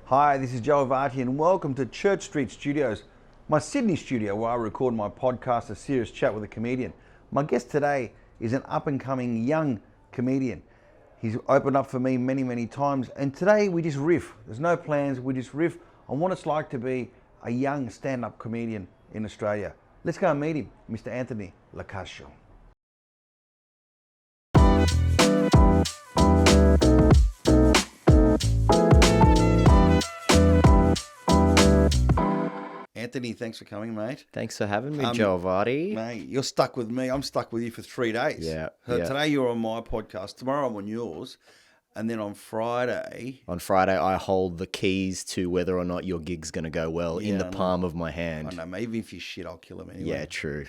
Hi, this is Joe Avati and welcome to Church Street Studios, my Sydney studio where I record my podcast, A Serious Chat with a Comedian. My guest today is an up-and-coming young comedian. He's opened up for me many, many times, and today we just riff. There's no plans, we just riff on what it's like to be a young stand-up comedian in Australia. Let's go and meet him, Mr. Anthony Locascio. Anthony, thanks for coming, mate. Thanks for having me, Joe Avati. Mate, you're stuck with me. I'm stuck with you for 3 days. Yeah. Today you're on my podcast. Tomorrow I'm on yours. And then on Friday... On Friday, I hold the keys to whether or not your gig's going to go well in the palm of my hand. I know, mate. Even if you shit, I'll kill him anyway. Yeah, true.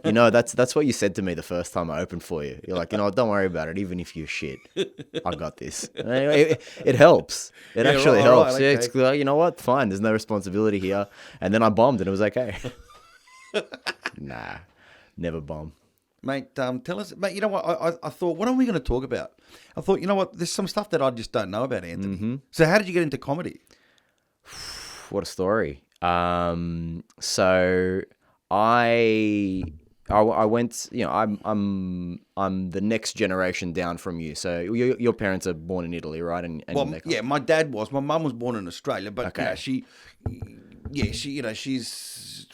You know, that's what you said to me the first time I opened for you. You're like, don't worry about it. Even if you shit, I got this. Anyway, it helps. It actually helps. Right, yeah, okay. it's like, you know what? Fine. There's no responsibility here. And then I bombed and it was okay. Nah, never bomb. Mate, tell us... Mate, you know what? I thought, what are we going to talk about? I thought, you know what? There's some stuff that I just don't know about Anthony. Mm-hmm. So how did you get into comedy? What a story. So I went, I'm the next generation down from you. So your parents are born in Italy, right? And yeah, my dad was. My mum was born in Australia, but Okay. she's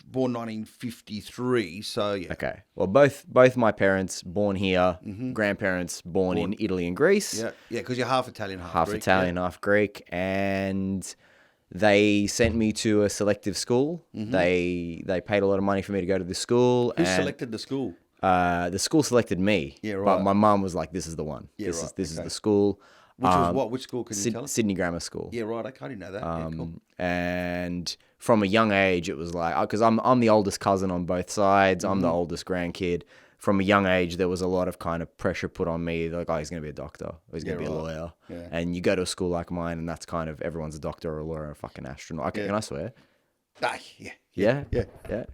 born 1953. So yeah. Okay. Well, both my parents born here, grandparents born in Italy and Greece. Yeah, because you're half Italian, half Greek, Italian, half Greek, and they sent me to a selective school. They paid a lot of money for me to go to this school. Who selected the school? The school selected me. Yeah, right. But my mum was like, "This is the one. Yeah, this right. is the school." Which was what? Which school? Can you tell us? Sydney Grammar School. Yeah, right. I didn't know that. Yeah, cool. And from a young age, it was like, because I'm the oldest cousin on both sides. I'm the oldest grandkid. From a young age, there was a lot of kind of pressure put on me. Like, oh, he's going to be a doctor. Or he's going to be a lawyer. Yeah. And you go to a school like mine, and that's kind of everyone's a doctor or a lawyer or a fucking astronaut. Okay, Can I swear? Yeah. Yeah.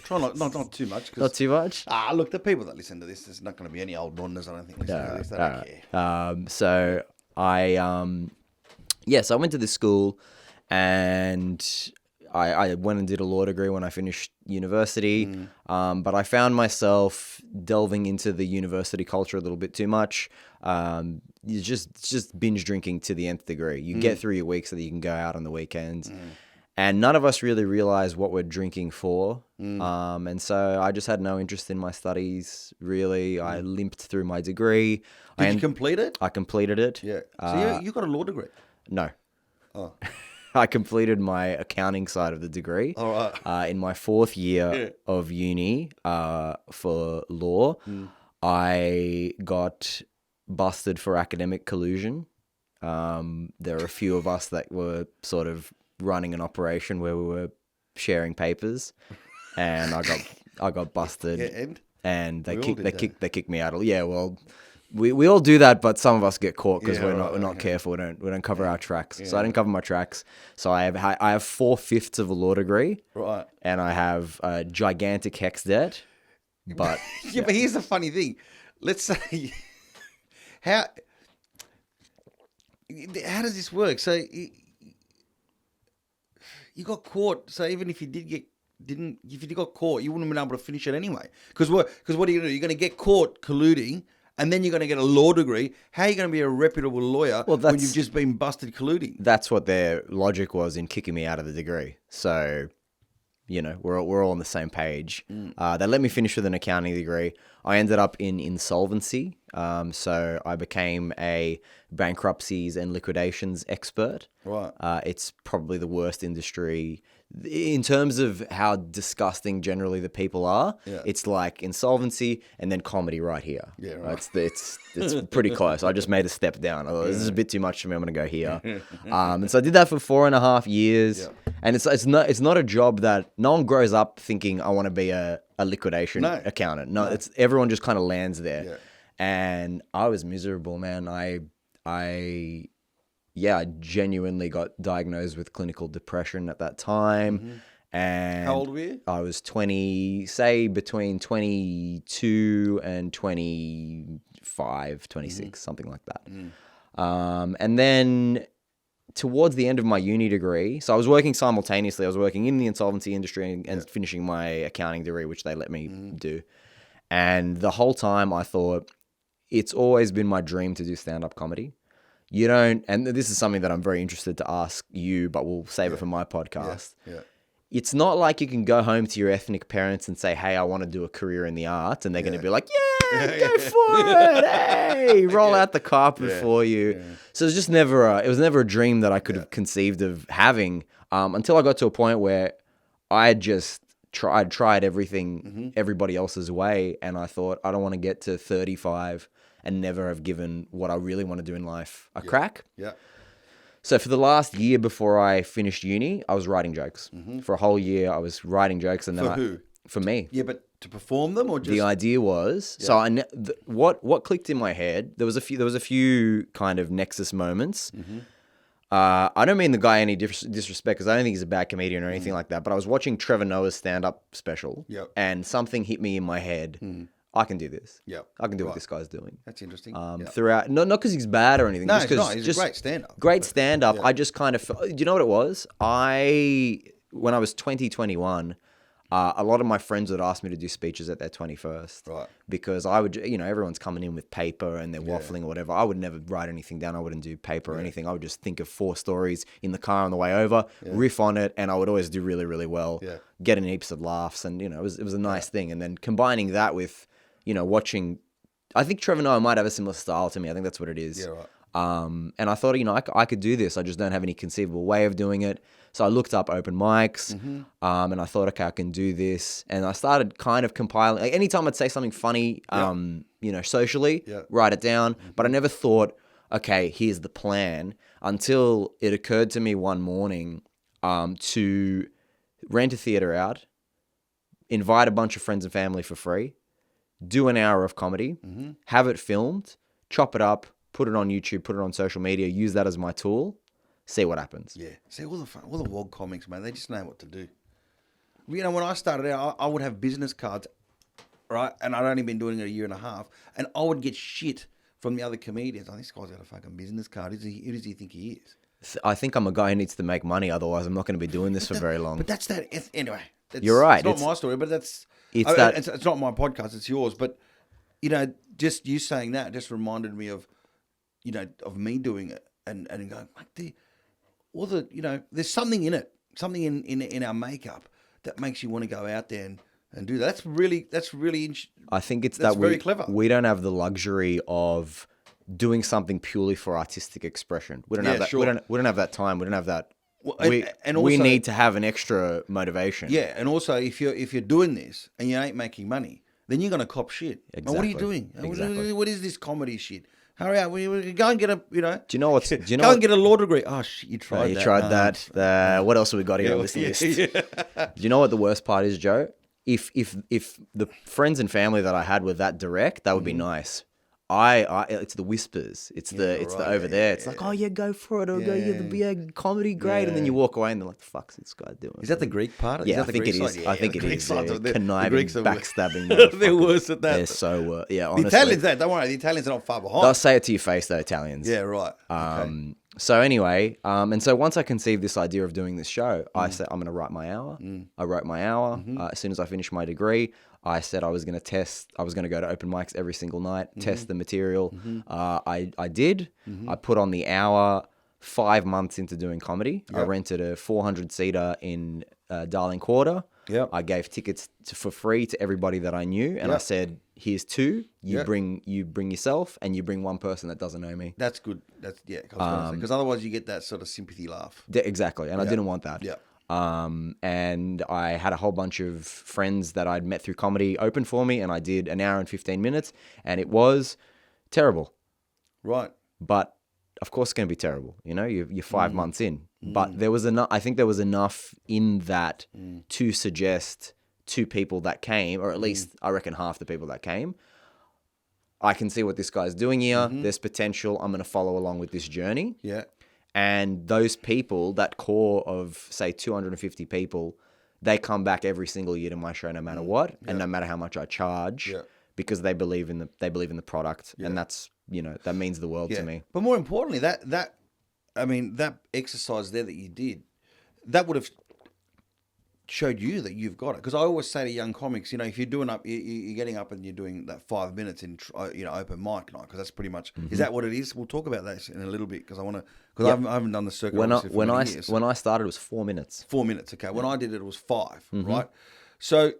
Try not too much. Not too much? Look, the people that listen to this, there's not going to be any old nonnas, I don't think, listening to this. They don't care. So I went to this school, and I went and did a law degree when I finished university. But I found myself delving into the university culture a little bit too much. You just binge drinking to the nth degree. You get through your week so that you can go out on the weekends. And none of us really realize what we're drinking for. And so I just had no interest in my studies, really. I limped through my degree. Did you complete it? I completed it. Yeah. So you got a law degree? No. Oh. I completed my accounting side of the degree. All right. In my fourth year of uni for law, I got busted for academic collusion. There are a few of us that were sort of running an operation where we were sharing papers, and I got busted. Yeah, and they kicked me out. Yeah, well, we all do that, but some of us get caught because we're not careful. We don't cover our tracks. So I didn't cover my tracks. So I have 4/5 of a law degree, right? And I have a gigantic hex debt. But but here's the funny thing. Let's say how does this work? So you got caught. So even if you if you got caught, you wouldn't have been able to finish it anyway. Because what are you going to do? You're going to get caught colluding, and then you're going to get a law degree. How are you going to be a reputable lawyer when you've just been busted colluding? That's what their logic was in kicking me out of the degree. So, we're all on the same page. They let me finish with an accounting degree. I ended up in insolvency. So I became a bankruptcies and liquidations expert. Right. It's probably the worst industry in terms of how disgusting generally the people are. Yeah. It's like insolvency and then comedy right here. Yeah, right. It's pretty close. I just made a step down. I thought, this is a bit too much for me. I'm going to go here. And so I did that for 4.5 years. Yeah. And it's not a job that no one grows up thinking I want to be a liquidation accountant. No, it's everyone just kind of lands there. Yeah. And I was miserable, man. I genuinely got diagnosed with clinical depression at that time. And how old were you? I was 20, say between 22 and 25, 26, something like that. And then towards the end of my uni degree, so I was working simultaneously. I was working in the insolvency industry and finishing my accounting degree, which they let me do. And the whole time I thought, it's always been my dream to do stand-up comedy. You don't, and this is something that I'm very interested to ask you, but we'll save it for my podcast. Yeah. It's not like you can go home to your ethnic parents and say, hey, I want to do a career in the arts. And they're going to be like, yeah, go for it. Hey, roll out the carpet for you. Yeah. So it was just never a dream that I could have conceived of having until I got to a point where I had just tried everything everybody else's way. And I thought, I don't want to get to 35 and never have given what I really want to do in life a crack. Yeah. So for the last year before I finished uni, I was writing jokes. For a whole year, I was writing jokes, and then for who? For me. Yeah, but to perform them, or just the idea was so what clicked in my head. There was a few kind of nexus moments. I don't mean the guy any disrespect, because I don't think he's a bad comedian or anything like that. But I was watching Trevor Noah's stand-up special, and something hit me in my head. I can do this. Yeah, I can do what this guy's doing. That's interesting. Throughout, not because he's bad or anything. No, just he's not. He's a great stand-up. Great stand-up. I just kind of, do you know what it was? When I was 21, a lot of my friends would ask me to do speeches at their 21st. Right. Because I would, everyone's coming in with paper and they're waffling or whatever. I would never write anything down. I wouldn't do paper or anything. I would just think of 4 stories in the car on the way over, riff on it, and I would always do really, really well. Get in heaps of laughs, and it was a nice thing. And then combining that with watching, I think Trevor Noah might have a similar style to me. I think that's what it is. Yeah, right. And I thought, I could do this. I just don't have any conceivable way of doing it. So I looked up open mics, and I thought, okay, I can do this. And I started kind of compiling. Like, anytime I'd say something funny, socially, write it down. But I never thought, okay, here's the plan, until it occurred to me one morning to rent a theater out, invite a bunch of friends and family for free, do an hour of comedy, have it filmed, chop it up, put it on YouTube, put it on social media, use that as my tool, see what happens. Yeah. See, all the WOG comics, man, they just know what to do. When I started out, I would have business cards, right? And I'd only been doing it a year and a half, and I would get shit from the other comedians. Oh, this guy's got a fucking business card. Who does he think he is? I think I'm a guy who needs to make money, otherwise I'm not going to be doing this for very long. But that's that. Anyway. You're right. It's not my story, but that's... It's not my podcast, it's yours. But, just you saying that just reminded me of, of me doing it and going, like, there's something in it, something in our makeup that makes you want to go out there and do that. That's really I think it's that's that very clever. We don't have the luxury of doing something purely for artistic expression. We don't have that. Sure. We don't have that time. We don't have that. Well, and also, we need to have an extra motivation. Yeah, and also if you're doing this and you ain't making money, then you're gonna cop shit. Exactly. What are you doing? Exactly. What is this comedy shit? Hurry up! We go and get a Do you know what's? Do you know? Go and get a law degree. Oh shit! You tried that. You tried that. What else have we got here on this list? Do you know what the worst part is, Joe? If the friends and family that I had were that direct, that would be nice. It's the whispers. It's the over there. It's like, oh yeah, go for it. Or go, comedy, great. And then you walk away and they're like, the fuck's this guy doing? Is that the Greek part? Yeah, I think it is. I think it is. Conniving, backstabbing. They're worse at that. They're so, honestly. The Italians, don't worry. The Italians are not far behind. They'll say it to your face, though, Italians. Yeah, right. Okay. So anyway, and so once I conceived this idea of doing this show, I said, I'm going to write my hour. I wrote my hour. As soon as I finished my degree, I said I was going to go to open mics every single night, test the material. I did. I put on the hour 5 months into doing comedy. I rented a 400-seater in Darling Quarter. I gave tickets for free to everybody that I knew. And I said, here's 2. You bring yourself, and you bring one person that doesn't know me. That's good. Because otherwise you get that sort of sympathy laugh. Exactly. And I didn't want that. Yeah. And I had a whole bunch of friends that I'd met through comedy open for me, and I did an hour and 15 minutes, and it was terrible. Right. But of course it's going to be terrible. You're 5 months in. But there was enough. I think there was enough in that to suggest to people that came, or at least I reckon half the people that came, I can see what this guy's doing here. There's potential. I'm going to follow along with this journey. Yeah. And those people, that core of, say, 250 people, they come back every single year to my show no matter what, and no matter how much I charge, because they believe in the product, and that's, that means the world to me. But more importantly, that I mean, that exercise there that you did, that would have showed you that you've got it. Because I always say to young comics, if you're doing you're getting up and you're doing that 5 minutes in, open mic night, because that's pretty much, is that what it is? We'll talk about that in a little bit, because I want to, because I haven't done the circuit When years, when I started, it was 4 minutes. 4 minutes, okay. When I did it was 5, right? So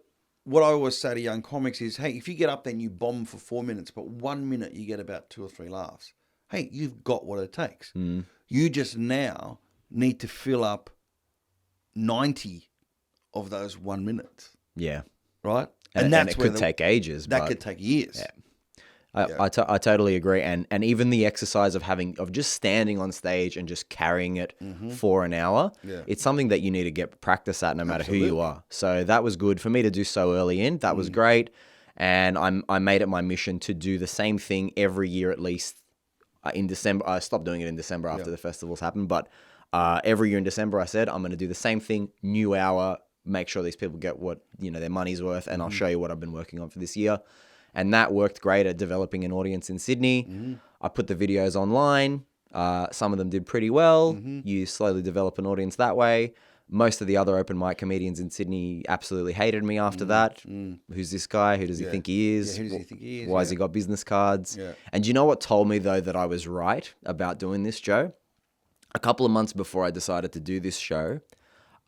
what I always say to young comics is, hey, if you get up there and you bomb for 4 minutes, but 1 minute you get about 2 or 3 laughs, hey, you've got what it takes. You just now need to fill up 90 of those 1 minute. Yeah. Right? And that's it could take ages. That could take years. Yeah. I totally agree. And even the exercise of just standing on stage and just carrying it for an hour, it's something that you need to get practice at no matter who you are. So that was good for me to do so early in. That was great. And I made it my mission to do the same thing every year at least in December. I stopped doing it in December after the festivals happened. But every year in December, I said, I'm going to do the same thing, new hour, make sure these people get what their money's worth, and I'll show you what I've been working on for this year. And that worked great at developing an audience in Sydney. I put the videos online. Some of them did pretty well. You slowly develop an audience that way. Most of the other open mic comedians in Sydney absolutely hated me after that. Who's this guy? Who does he think he is? Who does he think he is? Why has he got business cards? Yeah. And do you know what told me, though, that I was right about doing this, Joe? A couple of months before I decided to do this show,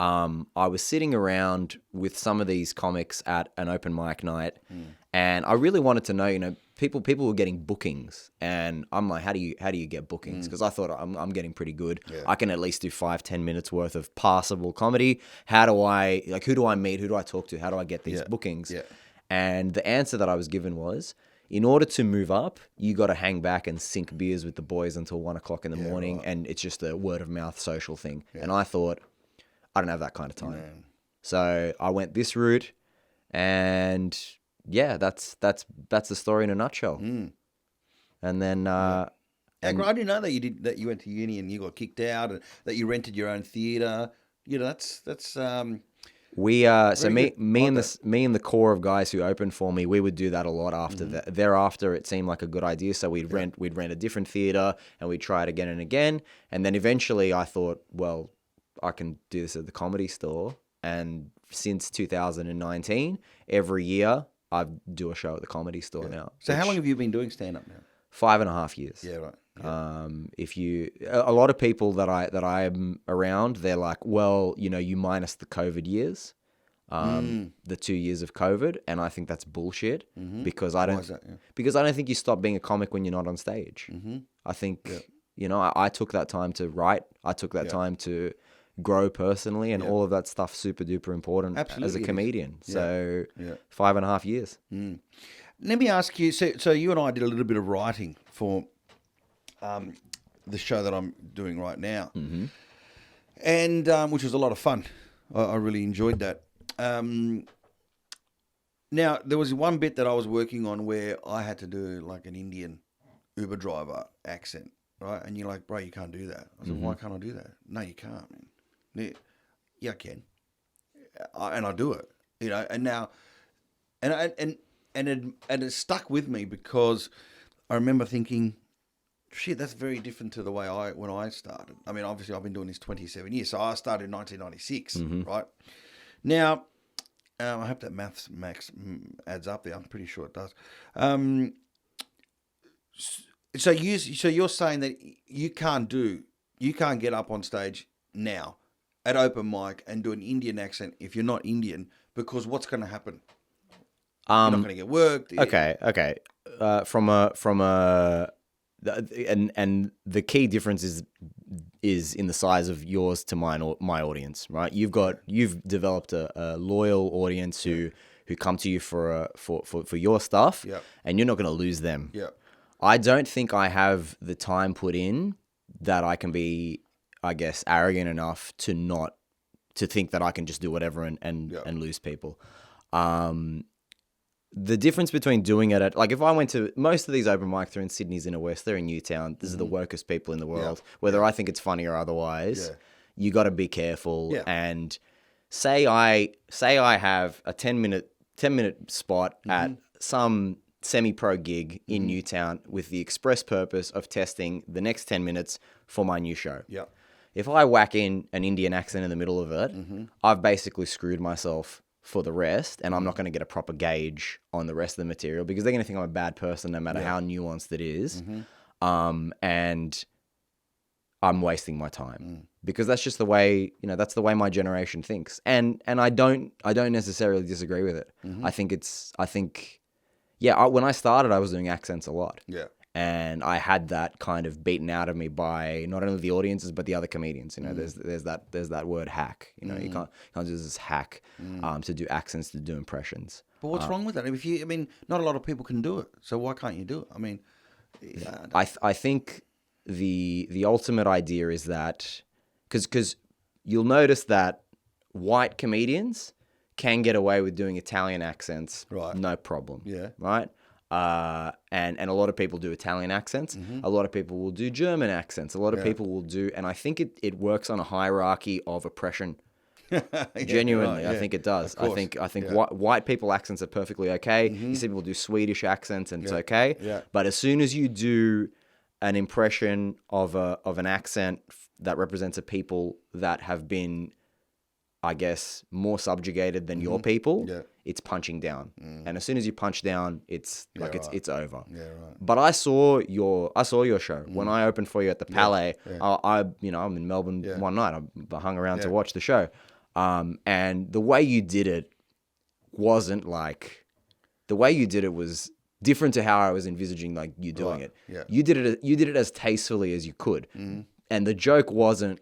I was sitting around with some of these comics at an open mic night, and I really wanted to know, people were getting bookings, and I'm like, how do you get bookings? Because I thought I'm getting pretty good. Yeah. I can at least do 5-10 minutes worth of passable comedy. Who do I meet? Who do I talk to? How do I get these bookings? Yeah. And the answer that I was given was, in order to move up, you got to hang back and sink beers with the boys until 1 o'clock in the morning, right. And it's just a word of mouth social thing. Yeah. And I thought, I don't have that kind of time. Man. So I went this route, and that's the story in a nutshell. And then, I didn't know that you went to uni and you got kicked out, and that you rented your own theatre. That's. Me and the core of guys who opened for me, we would do that a lot after that. Thereafter, it seemed like a good idea, so we'd rent a different theatre, and we'd try it again and again. And then eventually, I thought, well, I can do this at the Comedy Store. And since 2019, every year I do a show at the Comedy Store now. So how long have you been doing stand-up now? 5.5 years. Yeah, right. Yeah. A lot of people that I am around, they're like, well, you minus the COVID years, the 2 years of COVID, and I think that's bullshit because I don't. Why is that? Yeah. Because I don't think you stop being a comic when you're not on stage. I think I took that time to write. I took that time to grow personally, and all of that stuff super duper important. Absolutely, as a comedian. So 5.5 years. Let me ask you. So you and I did a little bit of writing for the show that I'm doing right now, and which was a lot of fun. I really enjoyed that. Now there was one bit that I was working on where I had to do like an Indian Uber driver accent, right? And you're like, bro, you can't do that. I said, why can't I do that? No, you can't, man. Yeah, I can, and I do it, and now, and it stuck with me because I remember thinking, shit, that's very different to the way when I started. I mean, obviously I've been doing this 27 years, so I started in 1996, right? Now, I hope that max adds up there. I'm pretty sure it does. So you're saying that you can't get up on stage now at open mic and do an Indian accent if you're not Indian, because what's going to happen? You're not going to get worked. Okay. And the key difference is in the size of yours to my audience, right? You've developed a loyal audience who come to you for your stuff, and you're not going to lose them. Yeah. I don't think I have the time put in that I can be, I guess, arrogant enough to think that I can just do whatever and lose people. The difference between doing it at, like, if I went to most of these open mics, they're in Sydney's Inner West, they're in Newtown. This is the workest people in the world. Whether I think it's funny or otherwise, you got to be careful. And say I have a 10 minute spot at some semi-pro gig in Newtown with the express purpose of testing the next 10 minutes for my new show. Yeah. If I whack in an Indian accent in the middle of it, I've basically screwed myself for the rest, and I'm not going to get a proper gauge on the rest of the material because they're going to think I'm a bad person no matter how nuanced it is. And I'm wasting my time because that's just the way, that's the way my generation thinks. And I don't necessarily disagree with it. I think, when I started, I was doing accents a lot. Yeah. And I had that kind of beaten out of me by not only the audiences but the other comedians. There's that word hack. You can't do this hack to do accents, to do impressions. But what's wrong with that? Not a lot of people can do it. So why can't you do it? I think the ultimate idea is that because you'll notice that white comedians can get away with doing Italian accents, right? No problem. Yeah. Right. And a lot of people do Italian accents. A lot of people will do German accents. A lot of people will do, and I think it works on a hierarchy of oppression. Genuinely, right, I think it does. I think white people accents are perfectly okay. You see people do Swedish accents, and it's okay. Yeah. But as soon as you do an impression of an accent that represents a people that have been, I guess, more subjugated than your people, it's punching down. And as soon as you punch down, it's it's over. Yeah, right. But I saw your show when I opened for you at the Palais. I'm in Melbourne one night. I hung around to watch the show. And the way you did it wasn't like, the way you did it was different to how I was envisaging like you doing it. Yeah. You did it as tastefully as you could. And the joke wasn't,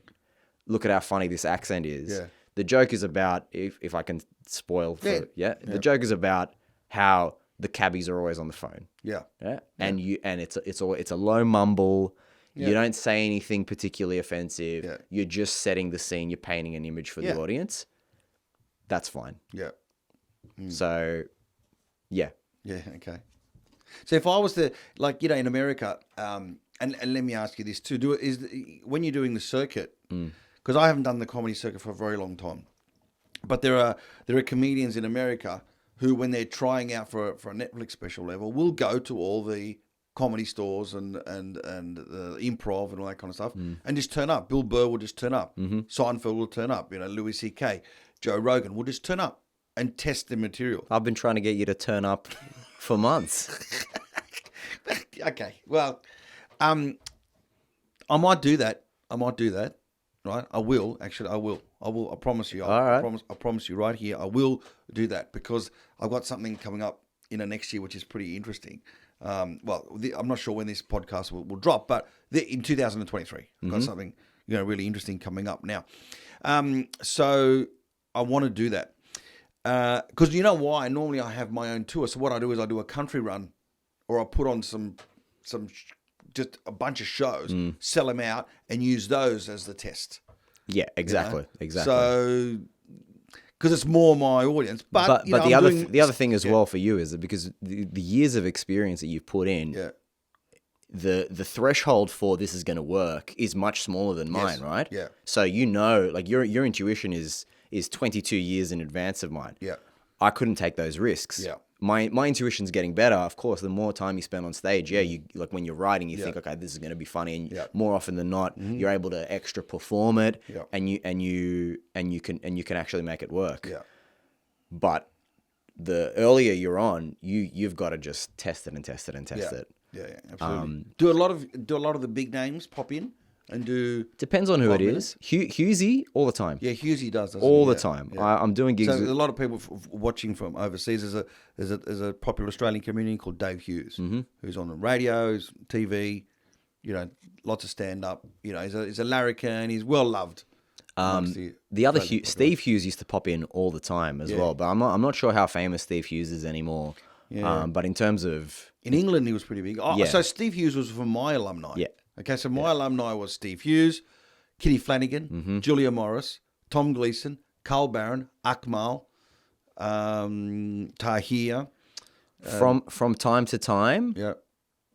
look at how funny this accent is. Yeah. The joke is about, if I can spoil the joke is about how the cabbies are always on the phone. Yeah. Yeah. And it's a low mumble. Yeah. You don't say anything particularly offensive. Yeah. You're just setting the scene. You're painting an image for the audience. That's fine. Yeah. So, yeah. Yeah. Okay. So if I was to, in America, and let me ask you this too, when you're doing the circuit, because I haven't done the comedy circuit for a very long time, but there are comedians in America who, when they're trying out for a Netflix special level, will go to all the comedy stores and improv and all that kind of stuff and just turn up. Bill Burr will just turn up. Seinfeld will turn up. Louis C.K., Joe Rogan will just turn up and test the material. I've been trying to get you to turn up for months. Okay, well, I might do that. Right? I will. Actually, I will. I promise you. All right. I promise you right here. I will do that because I've got something coming up next year, which is pretty interesting. I'm not sure when this podcast will drop, but in 2023, I've got something really interesting coming up now. So I want to do that because you know why? Normally I have my own tour. So what I do is I do a country run, or I put on some just a bunch of shows, sell them out, and use those as the test. Yeah, exactly, exactly. So, because it's more my audience, but the other thing as well for you is that because the years of experience that you've put in, the threshold for this is going to work is much smaller than mine, right? Yeah. So your intuition is 22 years in advance of mine. Yeah. I couldn't take those risks. Yeah. My intuition's getting better, of course. The more time you spend on stage, you like when you're writing, you think, okay, this is going to be funny, and more often than not, you're able to extra perform it, and you can actually make it work. Yeah. But the earlier you're on, you've got to just test it and test it and test it. Yeah, absolutely. Do a lot of the big names pop in and do? Depends on who it is. Hughesy all the time. Yeah, Hughesy does all the time. Yeah. I'm doing gigs. So a lot of people watching from overseas. There's a popular Australian comedian called Dave Hughes, who's on the radios, TV, lots of stand up. He's a larrikin. He's well loved. The other Steve Hughes used to pop in all the time as well, but I'm not sure how famous Steve Hughes is anymore. Yeah. But in terms of in England, he was pretty big. So Steve Hughes was from my alumni. Yeah. Okay, so my alumni was Steve Hughes, Kitty Flanagan, Julia Morris, Tom Gleeson, Carl Barron, Akmal, Tahir. From time to time, Yeah.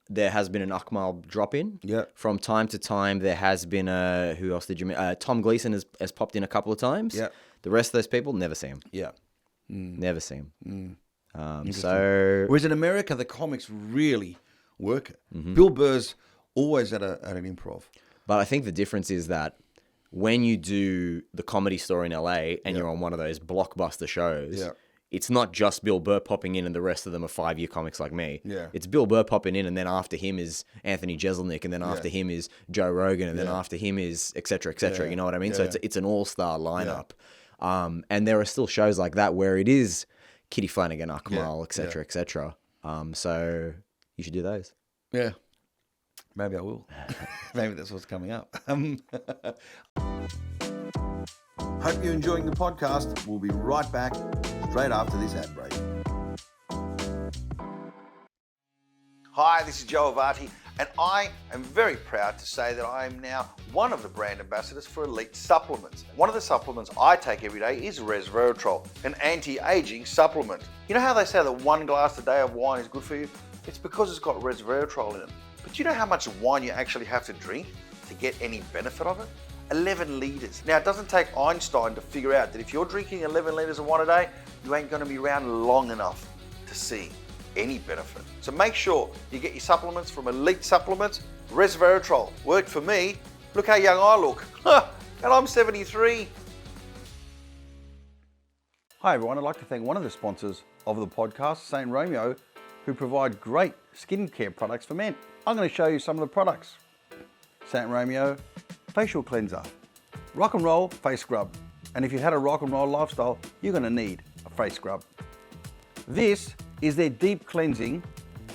there has been an Akmal drop in. Yeah. From time to time, there has been who else did you mean? Tom Gleeson has popped in a couple of times. Yeah. The rest of those people, never see him. Yeah. Never see him. So, Whereas in America, the comics really work it. Mm-hmm. Bill Burr's always at an improv. but I think the difference is that when you do the Comedy Store in LA and you're on one of those blockbuster shows, Yeah. it's not just Bill Burr popping in and the rest of them are 5-year comics like me. Yeah. It's Bill Burr popping in and then after him is Anthony Jeselnik and then after him is Joe Rogan and then after him is et cetera, et cetera. Yeah. You know what I mean? Yeah. So it's an all-star lineup. And there are still shows like that where it is Kitty Flanagan, Akmal, et cetera, et cetera. So you should do those. Yeah. Maybe I will. Maybe that's what's coming up. Hope you're enjoying the podcast. We'll be right back straight after this ad break. Hi, this is Joe Avati, and I am very proud to say that I am now one of the brand ambassadors for Elite Supplements. One of the supplements I take every day is resveratrol, an anti-aging supplement. You know how they say that 1 glass a day of wine is good for you? It's because it's got resveratrol in it. But do you know how much wine you actually have to drink to get any benefit of it? 11 litres. Now, it doesn't take Einstein to figure out that if you're drinking 11 litres of wine a day, you ain't going to be around long enough to see any benefit. So make sure you get your supplements from Elite Supplements. Resveratrol worked for me. Look how young I look. And I'm 73. Hi everyone, I'd like to thank one of the sponsors of the podcast, St. Romeo, who provide great skincare products for men. I'm going to show you some of the products. St. Romeo facial cleanser, rock and roll face scrub. And if you had a rock and roll lifestyle, you're going to need a face scrub. This is their deep cleansing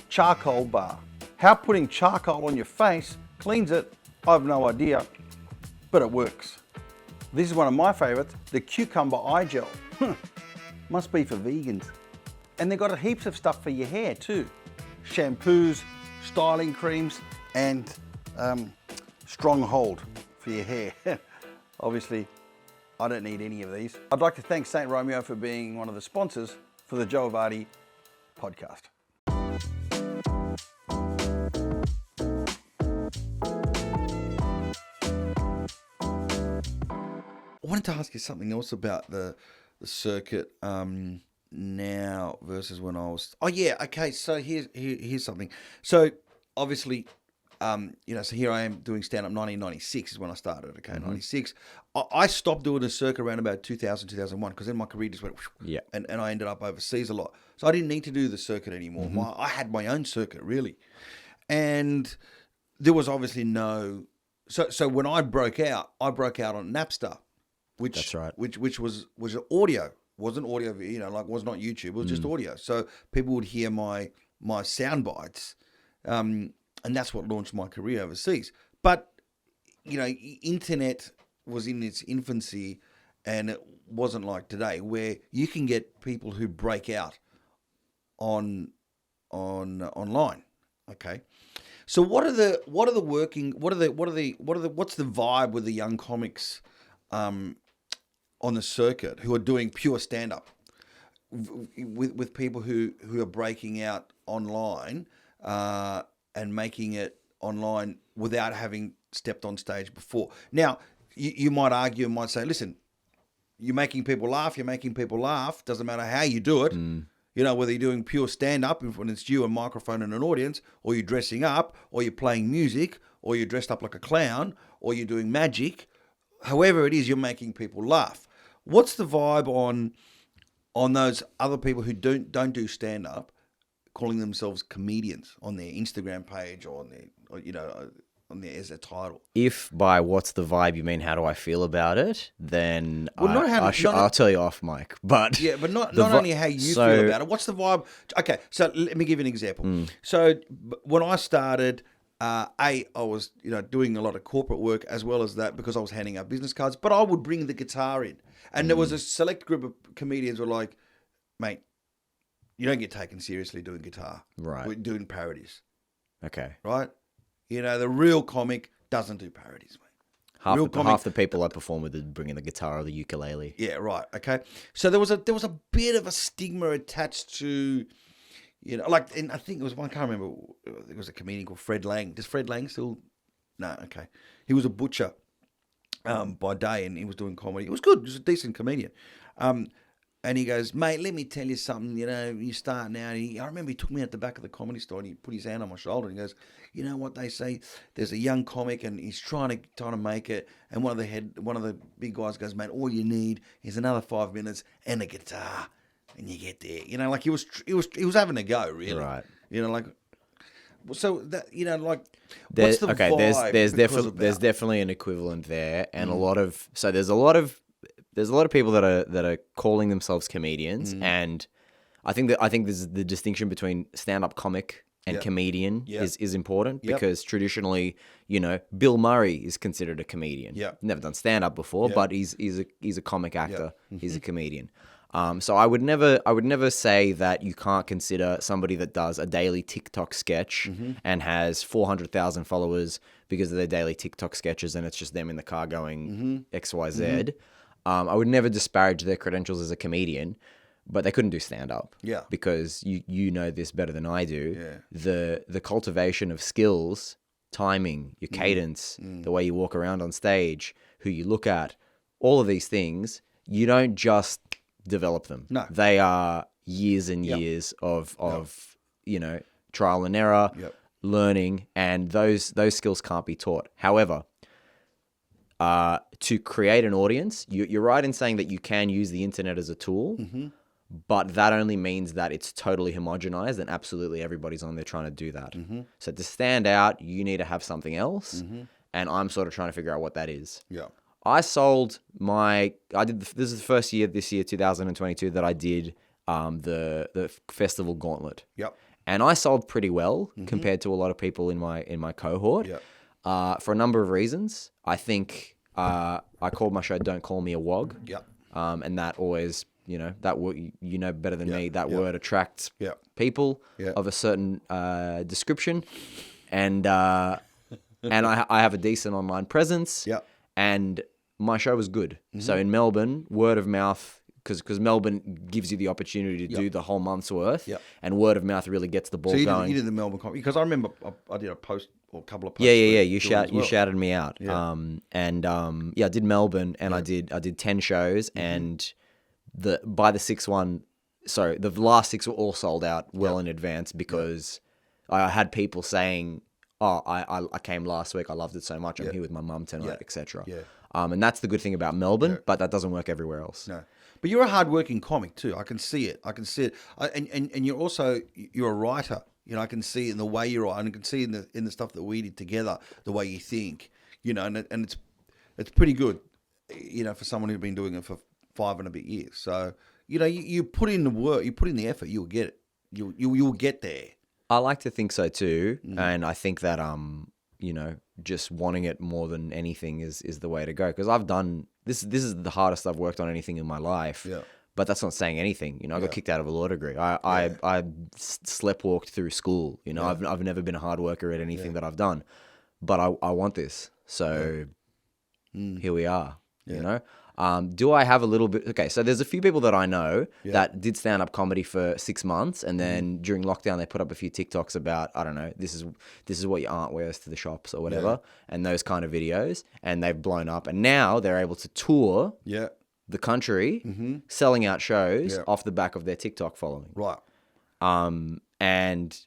charcoal bar. How putting charcoal on your face cleans it, I've no idea, but it works. This is one of my favorites, the cucumber eye gel. Must be for vegans. And they've got heaps of stuff for your hair too. Shampoos, styling creams, and stronghold for your hair. Obviously, I don't need any of these. I'd like to thank St. Romeo for being one of the sponsors for the Joe Avati podcast. I wanted to ask you something else about the circuit now versus when I was... Oh yeah, okay, so here's something. So obviously... so here I am doing stand-up 1996 is when I started, okay, 96. I stopped doing the circuit around about 2000, 2001, because then my career just went, and I ended up overseas a lot. So I didn't need to do the circuit anymore. I had my own circuit, really. And there was obviously no... So when I broke out on Napster, which That's right. which was audio. Wasn't audio, was not YouTube. It was just audio. So people would hear my sound bites. And that's what launched my career overseas. But, internet was in its infancy, and it wasn't like today, where you can get people who break out online. Okay, so what's the vibe with the young comics on the circuit who are doing pure stand up with people who are breaking out online? And making it online without having stepped on stage before. Now, you might argue and might say, listen, you're making people laugh. Doesn't matter how you do it. Whether you're doing pure stand-up when it's you, a microphone and an audience, or you're dressing up, or you're playing music, or you're dressed up like a clown, or you're doing magic. However it is, you're making people laugh. What's the vibe on those other people who don't do stand-up, calling themselves comedians on their Instagram page or on their as a title? If by what's the vibe you mean how do I feel about it, then I'll tell you off mic. But not only how you feel about it. What's the vibe? Okay, so let me give you an example. So when I started, I was doing a lot of corporate work as well as that because I was handing out business cards. But I would bring the guitar in, and there was a select group of comedians who were like, mate, you don't get taken seriously doing guitar. Right. We're doing parodies. Okay. Right? The real comic doesn't do parodies, mate. Half the people I perform with are bringing the guitar or the ukulele. Yeah, right. Okay. So there was a bit of a stigma attached to, and I think it was one, I can't remember, it was a comedian called Fred Lang. Does Fred Lang still? No, okay. He was a butcher by day and he was doing comedy. It was good. He was a decent comedian. And he goes, mate, let me tell you something. You know, you start now. I remember he took me at the back of the Comedy Store and he put his hand on my shoulder and he goes, you know what they say? There's a young comic and he's trying to make it. And one of the big guys goes, mate, all you need is another 5 minutes and a guitar, and you get there. You know, like he was having a go, really. Right. You know, like. So that, you know, like, There's, what's the okay, vibe? there's definitely an equivalent there, and there's a lot of people that are calling themselves comedians, and I think there's the distinction between stand-up comic and comedian is important because traditionally, you know, Bill Murray is considered a comedian. Never done stand-up before, but he's a comic actor. He's a comedian. So I would never say that you can't consider somebody that does a daily TikTok sketch and has 400,000 followers because of their daily TikTok sketches, and it's just them in the car going XYZ. I would never disparage their credentials as a comedian, but they couldn't do stand up. Yeah. Because you know this better than I do. Yeah. The cultivation of skills, timing, your cadence, the way you walk around on stage, who you look at, all of these things, you don't just develop them. No. They are years and years of you know, trial and error, learning, and those skills can't be taught. However, to create an audience, you're right in saying that you can use the internet as a tool, but that only means that it's totally homogenized and absolutely everybody's on there trying to do that. So to stand out, you need to have something else, and I'm sort of trying to figure out what that is. Yeah. This is the first year this year, 2022, that I did the festival gauntlet. Yep. And I sold pretty well compared to a lot of people in my cohort. Yep. For a number of reasons. I think I called my show "Don't Call Me a Wog." Yep. And that always, you know, you know better than me. That word attracts people of a certain description, and I have a decent online presence. Yep. And my show was good. So in Melbourne, word of mouth, because Melbourne gives you the opportunity to do the whole month's worth, and word of mouth really gets the ball going. You did the Melbourne comedy, because I remember I did a post or a couple of posts. Yeah. You shouted me out. Yeah. I did Melbourne, and I did 10 shows, and the last 6 were all sold out well in advance because I had people saying, "Oh, I came last week. I loved it so much. I'm here with my mum tonight, etc." Yeah. And that's the good thing about Melbourne, but that doesn't work everywhere else. No. But you're a hardworking comic too. I can see it. And you're a writer. You know, I can see it in the way you write, and I can see it in the stuff that we did together, the way you think. You know, and it's pretty good. You know, for someone who's been doing it for 5 and a bit years. So you know, you put in the work, you put in the effort, you'll get it. You'll get there. I like to think so too, and I think that you know, just wanting it more than anything is the way to go. Because I've done this is the hardest I've worked on anything in my life. Yeah. But that's not saying anything. You know, I got kicked out of a law degree. I sleptwalked through school. You know, I've never been a hard worker at anything that I've done, but I want this. So here we are. Yeah. You know. Do I have a little bit? Okay, so there's a few people that I know that did stand-up comedy for 6 months, and then during lockdown they put up a few TikToks about, I don't know, this is what your aunt wears to the shops or whatever, and those kind of videos, and they've blown up, and now they're able to tour the country, selling out shows off the back of their TikTok following. Right. And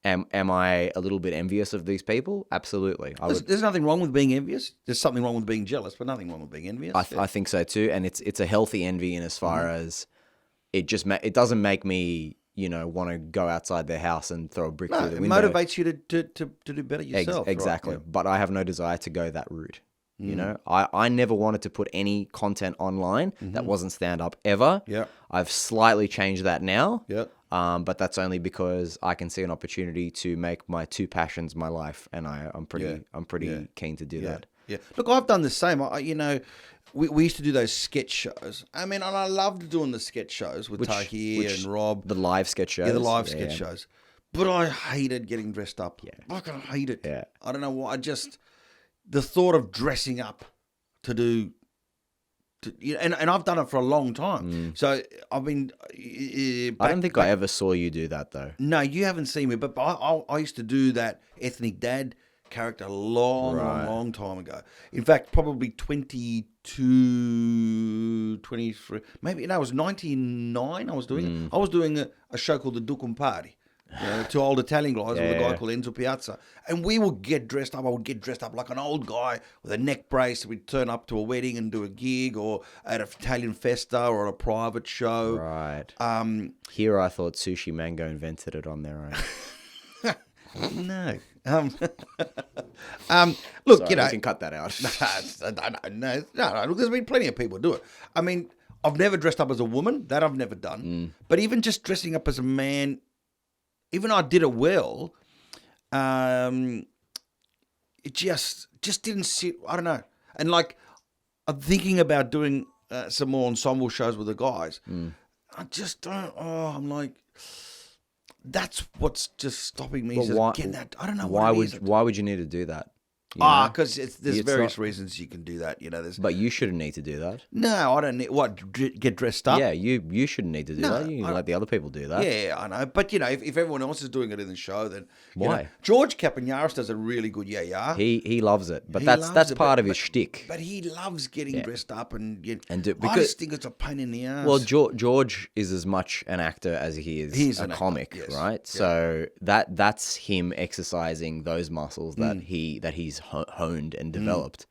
Am I a little bit envious of these people? Absolutely. There's nothing wrong with being envious. There's something wrong with being jealous, but nothing wrong with being envious. I think so too, and it's a healthy envy in as far as it it doesn't make me, you know, want to go outside their house and throw a brick through the window. It motivates you to do better yourself. Exactly. Right? Yeah. But I have no desire to go that route. You know, I never wanted to put any content online that wasn't stand up ever. Yeah. I've slightly changed that now. Yeah. But that's only because I can see an opportunity to make my 2 passions my life, and I'm pretty keen to do that. Yeah. Look, I've done the same. You know, we used to do those sketch shows. I mean, and I loved doing the sketch shows with Tahir and Rob. The live sketch shows. Yeah, the live sketch shows. But I hated getting dressed up. Yeah. I fucking hate it. Yeah. I don't know why. The thought of dressing up to do, and I've done it for a long time. So I've been. I don't think I ever saw you do that though. No, you haven't seen me, but I used to do that ethnic dad character a long time ago. In fact, probably 22 22, 23, maybe, no, it was 99 I was doing it. I was doing a show called The Dukum Party. Two old Italian guys with a guy called Enzo Piazza. And we would get dressed up. I would get dressed up like an old guy with a neck brace. We'd turn up to a wedding and do a gig, or at an Italian festa or at a private show. Right. Here I thought Sushi Mango invented it on their own. No. Look, Sorry, you know. you can cut that out. No. Look, there's been plenty of people do it. I mean, I've never dressed up as a woman. That I've never done. But even just dressing up as a man, even though I did it well, it just didn't sit. I don't know. And like, I'm thinking about doing some more ensemble shows with the guys. I just don't. I'm like, that's what's just stopping me. Getting that. I don't know. Why would you need to do that? Because there's various reasons you can do that. But you shouldn't need to do that. No, I don't need get dressed up. Yeah, you shouldn't need to do that. You can let the other people do that. Yeah, I know. But if everyone else is doing it in the show, then why? George Capanaris does a really good yeah. He loves it, but that's part of his shtick. But he loves getting dressed up and I because just think it's a pain in the ass. Well, George is as much an actor as he is a comic, yes. right? Yeah. So that's him exercising those muscles that he's honed and developed.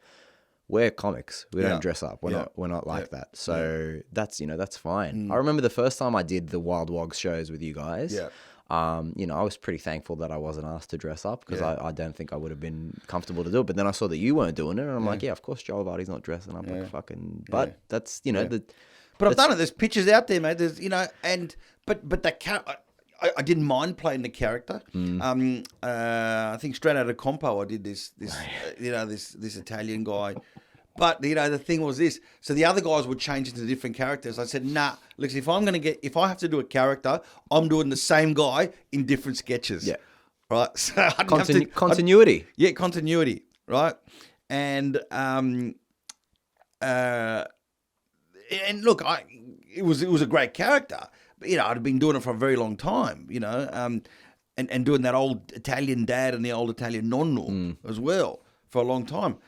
We're comics. We don't dress up. We're not like that. So that's fine. I remember the first time I did the Wild Wogs shows with you guys. Yeah. I was pretty thankful that I wasn't asked to dress up because I don't think I would have been comfortable to do it. But then I saw that you weren't doing it, and I'm like, of course, Joel Vardy's not dressing up like a fucking. But that's But I've done it. There's pictures out there, mate. There's but that I didn't mind playing the character. I think straight out of Compo, I did this Italian guy. But the thing was this. So the other guys would change into different characters. I said, nah. Look, if I have to do a character, I'm doing the same guy in different sketches. Yeah. Right. So continuity. Continuity. Right. And look, it was a great character. But, I'd been doing it for a very long time, and doing that old Italian dad and the old Italian nonno as well for a long time.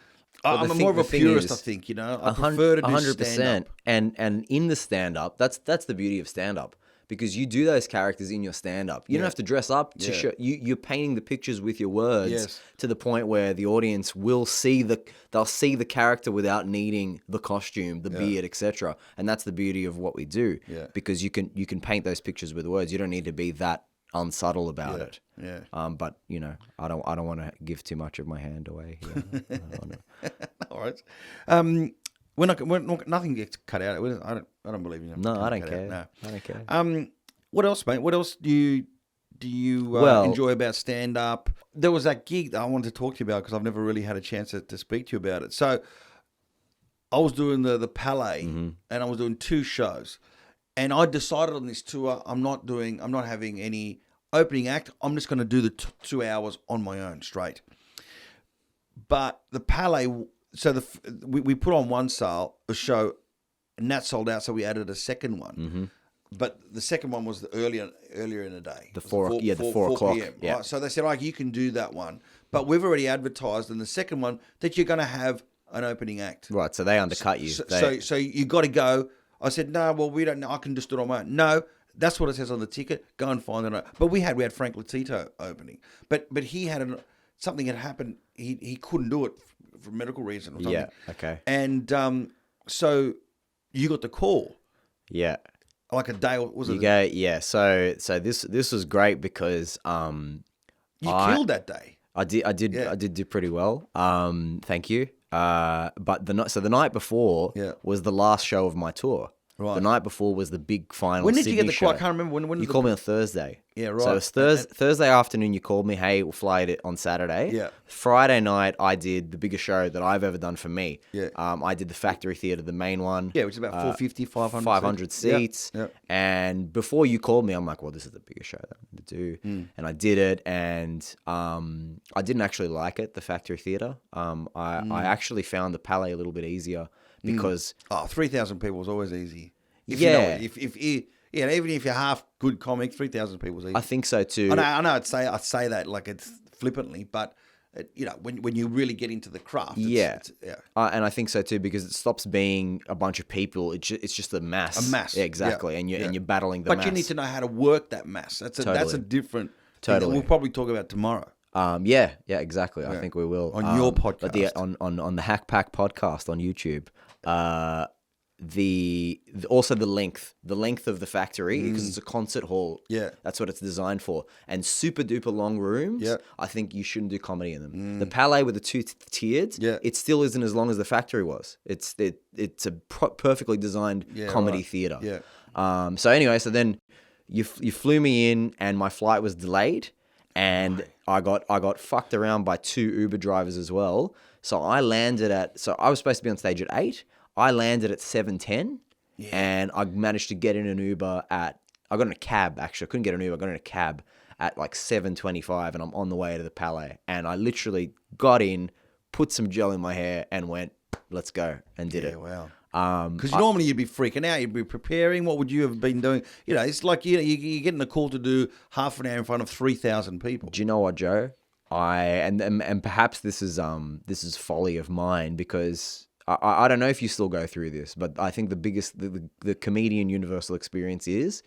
I'm more of a purist, I think, I prefer to do 100%. Stand-up. And in the stand-up, that's the beauty of stand-up. Because you do those characters in your stand-up. You don't have to dress up to show. You're painting the pictures with your words to the point where the audience will see they'll see the character without needing the costume, the beard, etc. And that's the beauty of what we do. Yeah. Because you can paint those pictures with words. You don't need to be that unsubtle about it. Yeah. But I don't want to give too much of my hand away here. All right. When nothing gets cut out. I don't believe in it. No, I don't care. No. I don't care. What else, mate? What else do you enjoy about stand up? There was that gig that I wanted to talk to you about because I've never really had a chance to speak to you about it. So I was doing the Palais and I was doing 2 shows, and I decided on this tour I'm not having any opening act. I'm just going to do the 2 hours on my own straight. But the Palais. So we put on one a show, and that sold out. So we added a second one, but the second one was earlier in the day. The 4 o'clock. PM, right? So they said, you can do that one, but we've already advertised in the second one that you're going to have an opening act. Right. So they undercut you. So you got to go. I said, no. Well, we don't. I can just do it on my own. No, that's what it says on the ticket. Go and find it. But we had Frank Latito opening, but he had something had happened. He couldn't do it for medical reason or something. Yeah, okay. And so you got the call. Yeah. Like a day, was it? You go, yeah. So this was great because you killed that day. I did do pretty well. Thank you. But the night before was the last show of my tour. Right. The night before was the big final. When did Sydney you get the call? show. I can't remember. When you called me on Thursday. Yeah, right. So it was Thursday afternoon. You called me. Hey, we'll fly it on Saturday. Yeah. Friday night, I did the biggest show that I've ever done for me. Yeah. I did the Factory Theatre, the main one. Yeah, which is about 450, 500. 500 seats. Yeah. And before you called me, I'm like, well, this is the biggest show that I'm going to do. And I did it, and I didn't actually like it, the Factory Theatre. I actually found the Palais a little bit easier because 3,000 people was always easy. Even if you're half good comic, 3,000 people is easy. I think so too. I know. I say that like it's flippantly, but when you really get into the craft. Yeah. Yeah. And I think so too, because it stops being a bunch of people. It's just a mass. A mass. Yeah, exactly. Yeah. And you're battling the But mass. you need to know how to work that mass. That's a different thing that we'll probably talk about tomorrow. Yeah, exactly. I think we will On your podcast. But on the Hackpack podcast on YouTube, also the length of the factory, because it's a concert hall. Yeah. That's what it's designed for. And super duper long rooms. Yeah. I think you shouldn't do comedy in them. The Palais with the two tiered, Yeah. it still isn't as long as the factory was. It's a perfectly designed comedy theater. Yeah. So anyway, so then you flew me in, and my flight was delayed. And I got fucked around by 2 Uber drivers as well. So I was supposed to be on stage at 8. I landed at 7:10, and I managed to get in an Uber I got in a cab, actually. I couldn't get an Uber. I got in a cab at like 7:25, and I'm on the way to the Palais. And I literally got in, put some gel in my hair, and went, let's go, and did it. Wow. Because normally you'd be freaking out. You'd be preparing. What would you have been doing? It's like you're getting a call to do half an hour in front of 3,000 people. Do you know what, Joe? And perhaps this is folly of mine, because I don't know if you still go through this, but I think the comedian universal experience is,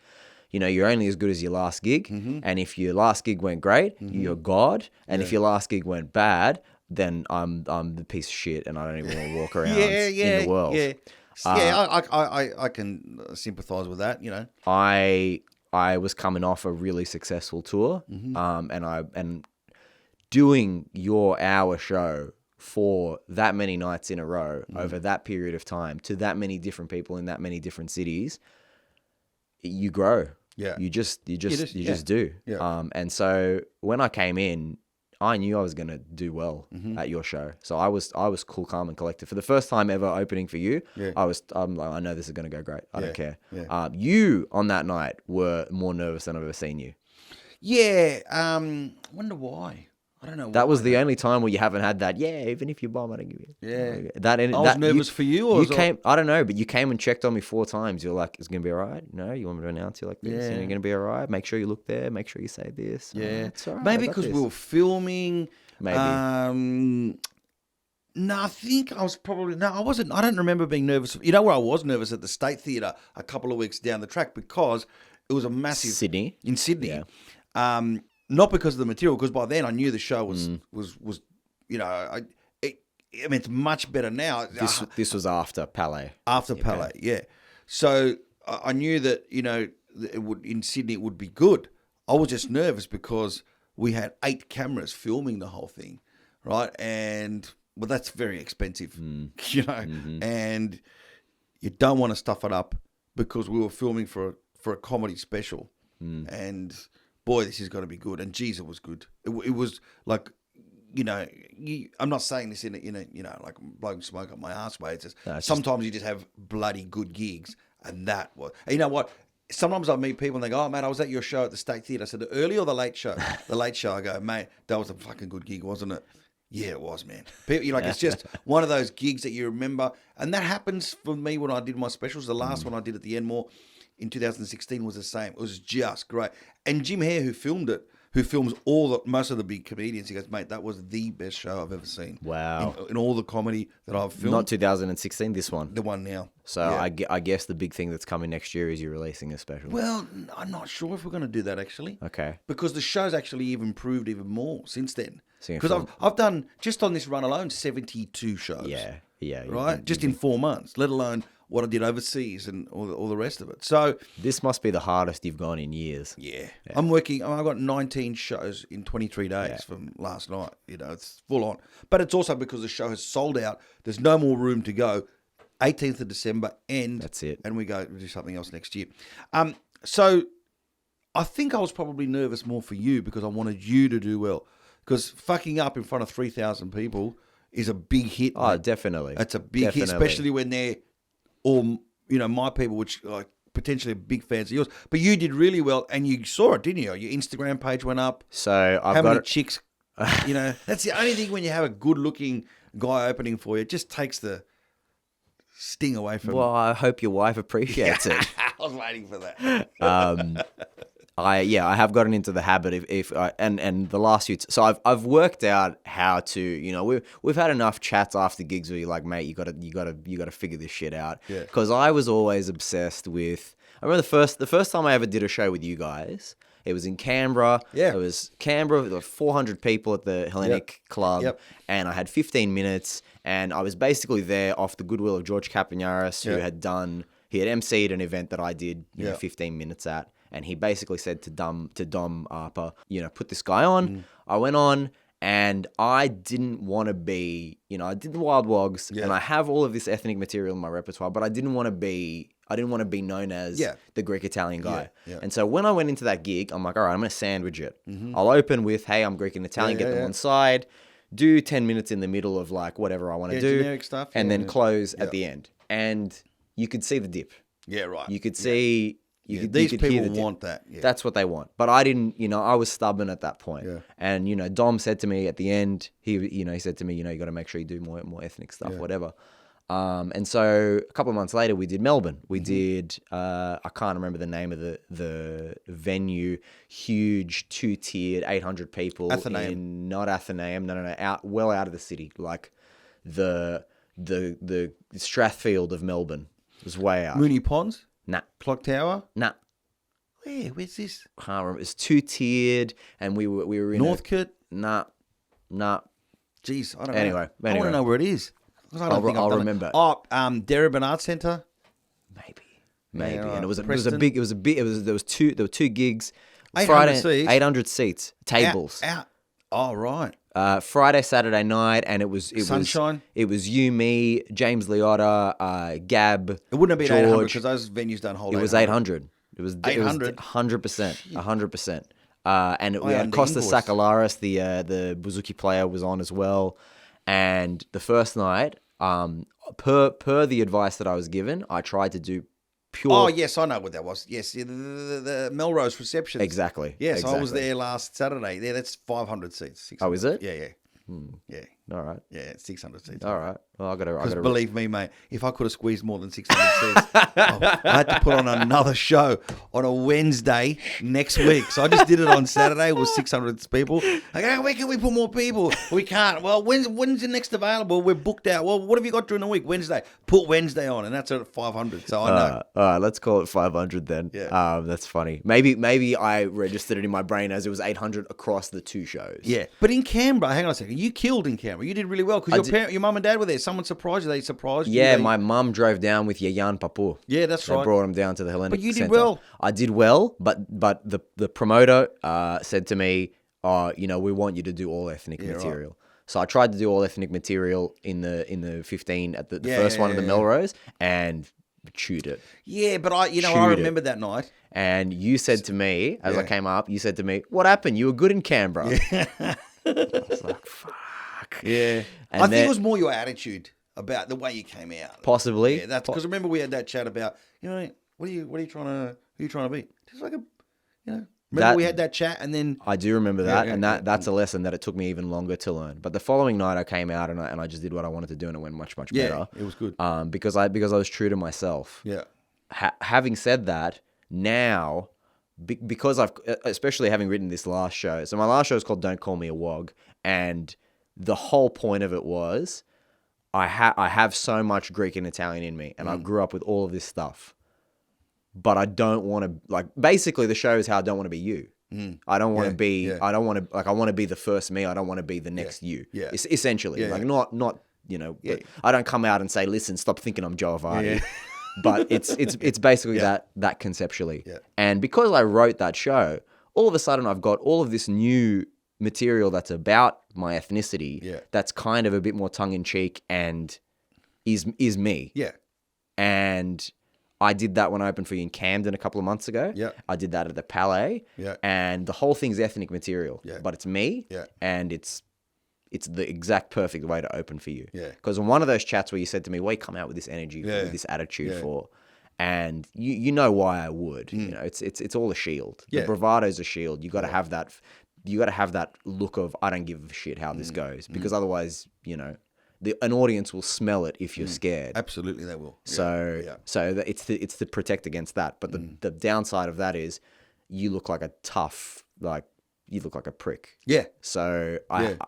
you're only as good as your last gig. Mm-hmm. And if your last gig went great, you're God. And if your last gig went bad, then I'm the piece of shit, and I don't even want to walk around in the world. Yeah. I can sympathise with that. I was coming off a really successful tour, and doing your hour show for that many nights in a row over that period of time to that many different people in that many different cities, you grow. Yeah, you just do. Yeah. And so when I came in, I knew I was going to do well at your show. So I was cool, calm, and collected. For the first time ever opening for you, I'm like, I know this is going to go great. I don't care. Yeah. You, on that night, were more nervous than I've ever seen you. Yeah. Wonder why. I don't know. That was the only time where you haven't had that. Yeah, even if you bomb, I don't give you. Yeah. I was nervous for you, or I don't know, but you came and checked on me 4 times. You're like, "It's gonna be all right." No, you want me to announce you like this? Yeah. You're gonna be all right. Make sure you look there. Make sure you say this. Yeah. It's all right. Maybe because we were filming. Maybe. No, I think I was I wasn't. I don't remember being nervous. You know where I was nervous? At the State Theatre a couple of weeks down the track, because it was a massive Sydney. In Sydney. Yeah. Not because of the material, because by then I knew the show was it's much better now. This was after Palais. After Palais, yeah. So I knew that it would in Sydney it would be good. I was just nervous because we had 8 cameras filming the whole thing, right? And that's very expensive, and you don't want to stuff it up, because we were filming for a comedy special, and boy, this is going to be good. And geez, it was good. It was like, I'm not saying this in a like blowing smoke up my ass way. It's just sometimes you just have bloody good gigs, and that was. And you know what? Sometimes I meet people and they go, "Oh, mate, I was at your show at the State Theatre." I said, "The early or the late show?" The late show. I go, "Mate, that was a fucking good gig, wasn't it?" Yeah, it was, man. People, it's just one of those gigs that you remember, and that happens for me when I did my specials. The last one I did at the Enmore in 2016 was the same. It was just great. And Jim Hare, who filmed it, who films most of the big comedians, he goes, "Mate, that was the best show I've ever seen." Wow. In all the comedy that I've filmed. Not 2016, this one. The one now. So yeah. I guess the big thing that's coming next year is you're releasing a special. Well, I'm not sure if we're going to do that, actually. Okay. Because the show's actually even improved even more since then. So because I've done, just on this run alone, 72 shows. Yeah. Right? Just in 4 months, let alone what I did overseas and all the rest of it. So this must be the hardest you've gone in years. Yeah. I've got 19 shows in 23 days from last night. It's full on. But it's also because the show has sold out. There's no more room to go. 18th of December, and that's it. And we go do something else next year. So I think I was probably nervous more for you, because I wanted you to do well. Because fucking up in front of 3,000 people is a big hit. Oh, definitely. It's a big hit, especially when they're all, my people, which are potentially big fans of yours. But you did really well, and you saw it, didn't you? Your Instagram page went up. So how many chicks? That's the only thing when you have a good-looking guy opening for you. It just takes the sting away from. Well, I hope your wife appreciates it. I was waiting for that. I have gotten into the habit if and the last few. So I've worked out how to, you know, we've had enough chats after gigs where you're like, mate, you gotta figure this shit out. Yeah. Because I was always obsessed with. I remember the first time I ever did a show with you guys. It was in Canberra. Yeah. It was Canberra. There were 400 people at the Hellenic Club. Yep. And I had 15 minutes. And I was basically there off the goodwill of George Capignaris, who had emceed an event that I did, you know, 15 minutes at. And he basically said to Dom Arpa, you know, put this guy on. I went on. And I didn't want to be, you know, I did the Wild Wogs, and I have all of this ethnic material in my repertoire, but I didn't want to be known as the Greek-Italian guy. Yeah. And so when I went into that gig, I'm like, all right, I'm going to sandwich it. I'll open with, hey, I'm Greek and Italian, get them on side, do 10 minutes in the middle of like whatever I want to do, generic stuff, and then close at the end. And you could see the dip. Yeah, right. You could see... These people want that. Yeah. That's what they want. But I didn't, you know, I was stubborn at that point. Yeah. And, you know, Dom said to me at the end, he said to me, you know, you got to make sure you do more ethnic stuff, whatever. And so a couple of months later, we did Melbourne. We did, I can't remember the name of the venue, huge 2-tiered, 800 people. Athenaeum. Not Athenaeum, no, out of the city. Like the Strathfield of Melbourne. It was way out. Mooney Ponds? Nah. Clock Tower? Nah. Where's this? Can't remember. It's 2-tiered, and we were in Northcote? Nah. Jeez, I don't know. Anyway. I want to know where it is. I don't think I've done remember. It. Oh, Derribin Arts Centre? Maybe. Yeah, And it was Preston? a big. There were two gigs. 800 seats? 800 seats, tables. Out. Oh, right. Friday, Saturday night, and it was Sunshine? It was you, me, James Liotta, Gab. It wouldn't have been 800 George. because those venues don't hold. It was 800. It was 800? 100%. 100%. And we had under Costa invoice. Sakalaris, the bouzouki player, was on as well. And the first night, per the advice that I was given, I tried to do pure. Oh, yes, I know what that was. Yes, the Melrose reception. Exactly. Yes, exactly. I was there last Saturday. Yeah, that's 500 seats. 600. Oh, is it? Yeah. Yeah. All right. Yeah, it's 600 seats. All right. Well, I got Because to. believe me, mate, if I could have squeezed more than 600 seats, I had to put on another show on a Wednesday next week. So I just did it on Saturday with 600 people. Like, oh, where can we put more people? We can't. Well, when's the next available? We're booked out. Well, what have you got during the week? Wednesday. Put Wednesday on, and that's at 500. So I know. All right, let's call it 500 then. Yeah. That's funny. Maybe I registered it in my brain as it was 800 across the two shows. Yeah, but in Canberra, hang on a second, you killed in Canberra. You did really well because your mum and dad were there. Someone surprised you. They surprised you. Yeah, my mum drove down with Yayan Papu. Yeah, that's right. They brought him down to the Hellenic But you did Centre. well. I did well, but the promoter said to me, you know, we want you to do all ethnic material. Right. So I tried to do all ethnic material in the 15 at the first one of the Melrose and chewed it. Yeah, but I remember that night. And you said to me, as I came up, you said to me, what happened? You were good in Canberra. Yeah. I was like, fuck. Yeah. And I think it was more your attitude about the way you came out. Possibly. Yeah, that's because remember we had that chat about, you know, who are you trying to be? Just like remember we had that chat and then I do remember that, that's a lesson that it took me even longer to learn. But the following night I came out and I just did what I wanted to do and it went much better. Yeah, it was good. Because I was true to myself. Yeah. Having said that, now because I've especially having written this last show. So my last show is called Don't Call Me a Wog, and the whole point of it was I have so much Greek and Italian in me, and I grew up with all of this stuff. But I don't want to, like, basically the show is how I don't want to be you. I don't want to be, I don't want to, like, I want to be the first me. I don't want to be the next you. Yeah. Essentially. Like, not you know, I don't come out and say, listen, stop thinking I'm Joe Avati. Yeah. But it's basically that conceptually. Yeah. And because I wrote that show, all of a sudden I've got all of this new material that's about my ethnicity that's kind of a bit more tongue-in-cheek and is me. Yeah. And I did that when I opened for you in Camden a couple of months ago. Yeah. I did that at the Palais. Yeah. And the whole thing's ethnic material. Yeah. But it's me. Yeah. And it's the exact perfect way to open for you. Yeah. Because in one of those chats where you said to me, "Why come out with this energy, with this attitude for?" And you know why I would. You know, it's all a shield. Yeah. The bravado's a shield. You got to have that. You got to have that look of I don't give a shit how this goes, because otherwise, you know, an audience will smell it if you're scared. Absolutely, they will. So it's to protect against that. But the downside of that is, you look like a tough, like, you look like a prick. Yeah. So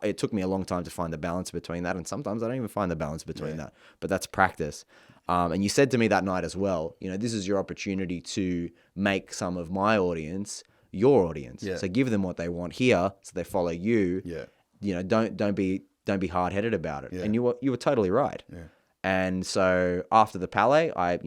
it took me a long time to find the balance between that. And sometimes I don't even find the balance between that, but that's practice. And you said to me that night as well, you know, this is your opportunity to make some of my audience your audience. Yeah. So give them what they want here, so they follow you. Yeah. You know, don't be hard-headed about it. Yeah. And you were totally right. Yeah. And so after the Palais, I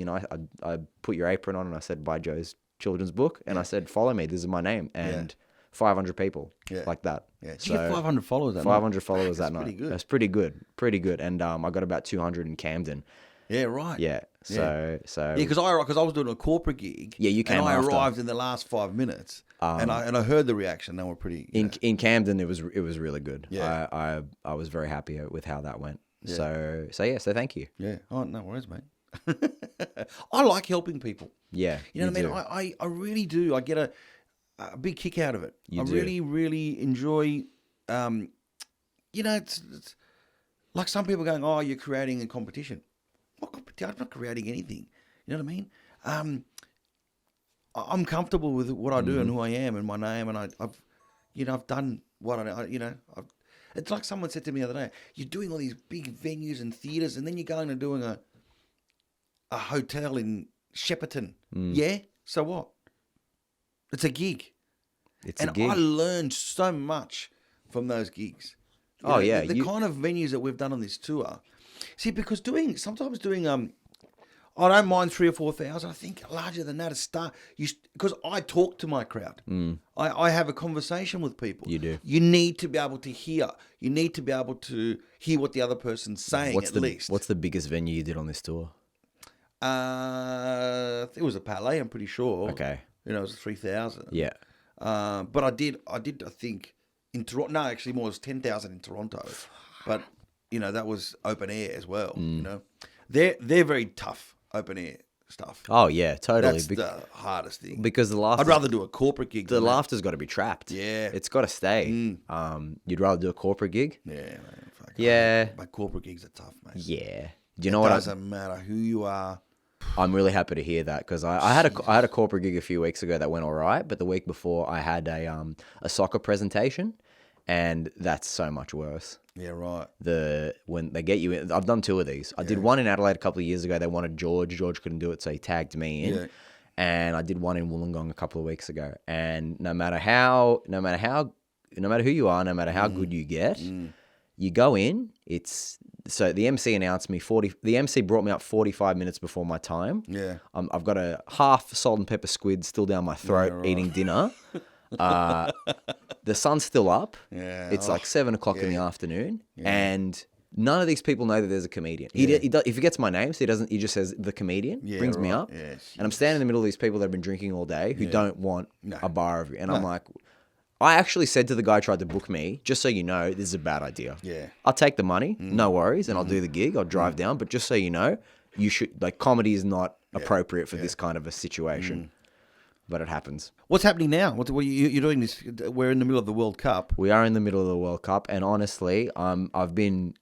put your apron on and I said, buy Joe's children's book. And I said, follow me. This is my name. And 500 people like that. Yeah. Did So you get 500 followers that 500 night? followers that Pretty night. good. That's pretty good. Pretty good. And I got about 200 in Camden. Yeah, right. Yeah. So Yeah, because I was doing a corporate gig. Yeah, you came and I after. arrived in the last 5 minutes, and I heard the reaction. They were pretty. in Camden, it was really good. Yeah. I was very happy with how that went. Yeah. So thank you. Yeah. Oh, no worries, mate. I like helping people. Yeah. You know what I mean? I really do. I get a big kick out of it. You do. Really, really enjoy. You know, it's like some people going, "Oh, you're creating a competition." What competition? I'm not creating anything. You know what I mean? I'm comfortable with what I do and who I am and my name, and I've done what it's like someone said to me the other day, you're doing all these big venues and theatres, and then you're going and doing a hotel in Shepparton. Yeah? So what? It's a gig. It's a gig. I learned so much from those gigs. The kind of venues that we've done on this tour. See, because sometimes doing I don't mind 3,000 or 4,000. I think larger than that, because I talk to my crowd. I have a conversation with people. You do. You need to be able to hear. You need to be able to hear what the other person's saying at least. What's the biggest venue you did on this tour? It was a Palais, I'm pretty sure. Okay. It was 3,000. Yeah. But I did. I think in Toronto. No, actually, more. It was 10,000 in Toronto. But that was open air as well. They're very tough open air stuff. Oh yeah, totally. That's the hardest thing. Because the laughter. I'd rather do a corporate gig. The laughter's got to be trapped. Yeah, it's got to stay. You'd rather do a corporate gig? Yeah, man. Fuck, yeah. My corporate gigs are tough, mate. Yeah. Do you know what? It doesn't matter who you are. I'm really happy to hear that, because I had a corporate gig a few weeks ago that went all right, but the week before I had a soccer presentation, and that's so much worse. Yeah, right. When they get you in, I've done 2 of these. I did one in Adelaide a couple of years ago. They wanted George. George couldn't do it, so he tagged me in. Yeah. And I did one in Wollongong a couple of weeks ago. And no matter who you are, no matter how good you get, you go in. So the MC announced me the MC brought me up 45 minutes before my time. Yeah. I've got a half salt and pepper squid still down my throat eating dinner. The sun's still up. Yeah. It's like 7 o'clock in the afternoon, and none of these people know that there's a comedian. He forgets my name, so he just says the comedian. Brings me up, and I'm standing in the middle of these people that have been drinking all day who don't want a bar of, and I'm like, I actually said to the guy who tried to book me, just so you know, this is a bad idea. Yeah, I'll take the money, no worries, and I'll do the gig. I'll drive down, but just so you know, you should comedy is not appropriate for this kind of a situation. But it happens. What's happening now? You're doing this? We're in the middle of the World Cup. We are in the middle of the World Cup, and honestly, I've been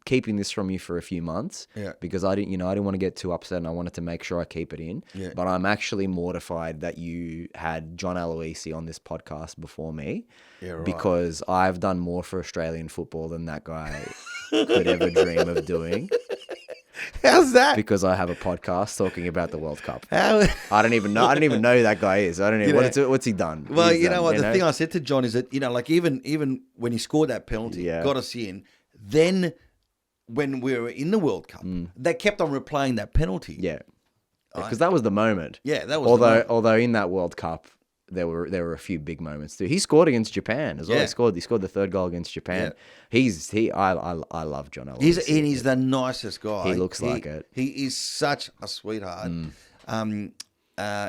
keeping this from you for a few months. Yeah. Because I didn't want to get too upset, and I wanted to make sure I keep it in. Yeah. But I'm actually mortified that you had John Aloisi on this podcast before me. Yeah, right. Because I've done more for Australian football than that guy could ever dream of doing. How's that? Because I have a podcast talking about the World Cup. I don't even know who that guy is. I don't know what's he done. Well, the thing I said to John is that even when he scored that penalty, got us in. Then when we were in the World Cup, they kept on replaying that penalty. Yeah, because that was the moment. Yeah, that was. Although in that World Cup, there were a few big moments too. He scored against Japan as well. Yeah. He scored the 3rd goal against Japan. Yeah. I love John Aloisi. He's the nicest guy. He looks like it. He is such a sweetheart.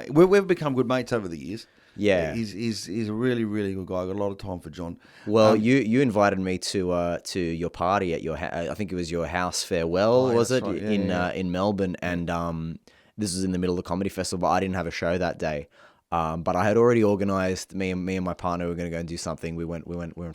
We've become good mates over the years. Yeah, he's a really, really good guy. I got a lot of time for John. Well, you invited me to your party at your I think it was your house farewell, was it? Right. In Melbourne, and this was in the middle of the comedy festival, but I didn't have a show that day. But I had already organised me and my partner were going to go and do something. We went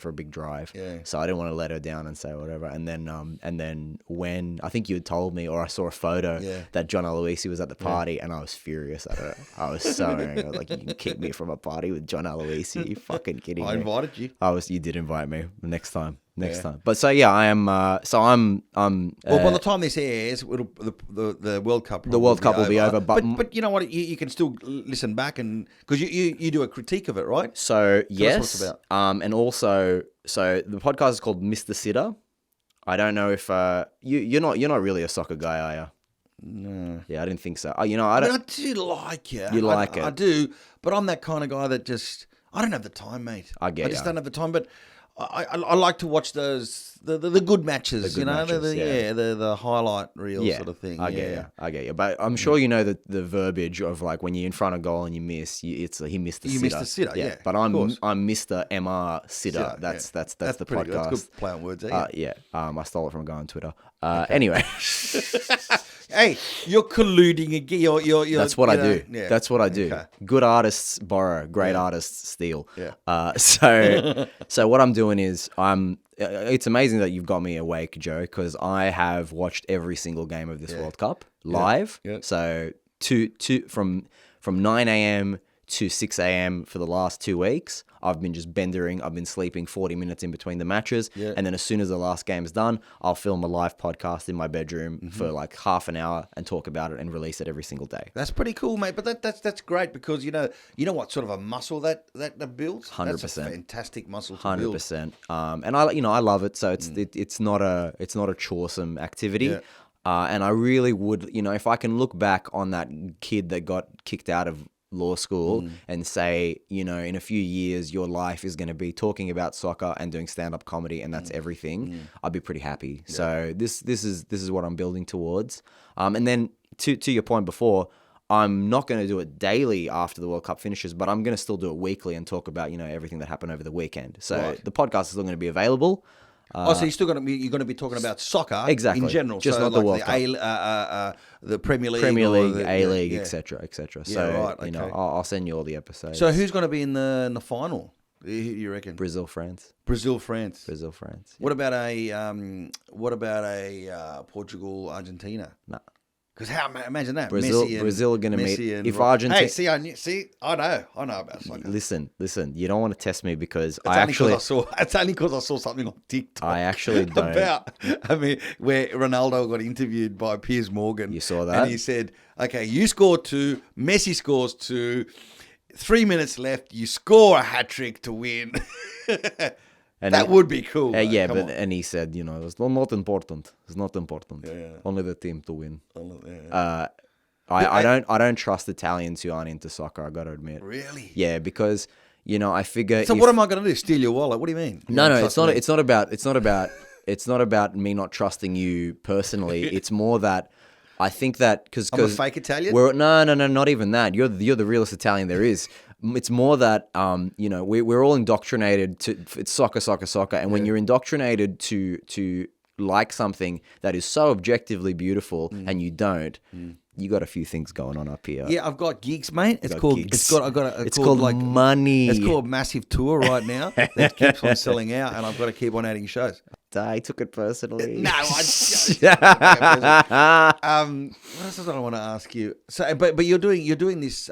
for a big drive. Yeah. So I didn't want to let her down and say whatever. And then when I think you had told me, or I saw a photo that John Aloisi was at the party, and I was furious at her. I was so angry. I was like, you can kick me from a party with John Aloisi? Are you fucking kidding me? I invited you. You did invite me next time. But so yeah, I am. I'm. Well, by the time this airs, the World Cup. The World Cup will be over. But you know what? You can still listen back because you do a critique of it, right? So Tell us what it's about. And also, so the podcast is called Mr. Sitter. I don't know if you're not really a soccer guy, are you? No. Yeah, I didn't think so. I do like it. You like it. I do, but I'm that kind of guy that I don't have the time, mate. I just don't have the time, but I like to watch the good matches, the highlight reel sort of thing. I get you. But I'm sure you know the verbiage of like when you're in front of goal and you miss, it's he missed the sitter. You missed the sitter, yeah. But I'm Mr. MR Sitter. That's the podcast. That's good play on words, I stole it from a guy on Twitter. Anyway. Hey, you're colluding again. You're That's what I do. Yeah. That's what I do. Okay. Good artists borrow, great artists steal. Yeah. So what I'm doing is it's amazing that you've got me awake, Joe, because I have watched every single game of this World Cup live. Yeah. So from 9 a.m. to 6 a.m. for the last 2 weeks. I've been just bendering. I've been sleeping 40 minutes in between the matches. Yeah. And then as soon as the last game's done, I'll film a live podcast in my bedroom for like half an hour and talk about it and release it every single day. That's pretty cool, mate. But that's great because you know what sort of a muscle that builds? 100%. That's a fantastic muscle to 100%. And I love it. So it's not a choresome activity. Yeah. And I really would, if I can look back on that kid that got kicked out of law school and say, in a few years your life is going to be talking about soccer and doing stand-up comedy and that's everything, I'd be pretty happy. Yeah. So this is what I'm building towards. And then to your point before, I'm not going to do it daily after the World Cup finishes, but I'm going to still do it weekly and talk about everything that happened over the weekend. So the podcast is still going to be available. So you're going to be talking about soccer in general, just not like the World Cup. The Premier League, A-League, etc., etc. So okay. I'll send you all the episodes. So who's going to be in the final? You reckon? Brazil, France. What about a Portugal, Argentina? No. Because imagine that Brazil are going to meet. If Argentina, I know about soccer. Listen. You don't want to test me because it's only because I saw something on TikTok. I actually don't. Where Ronaldo got interviewed by Piers Morgan. You saw that, and he said, "Okay, you score 2, Messi scores 2, 3 minutes left, you score a hat trick to win." And that would be cool. And he said, it's not important. It's not important. Yeah. Only the team to win. I don't trust Italians who aren't into soccer. I got to admit. Really? Yeah, because I figure. So what am I going to do? Steal your wallet? What do you mean? No. It's not about me not trusting you personally. It's more that. I think that because I'm a fake Italian. No, not even that. You're the realest Italian there is. It's more that we're all indoctrinated to it's soccer, and when you're indoctrinated to like something that is so objectively beautiful and you don't, you got a few things going on up here. Yeah, I've got gigs, mate. It's called money. It's called Massive Tour right now that keeps on selling out, and I've got to keep on adding shows. I took it personally. No, what else did I want to ask you? So, but you're doing this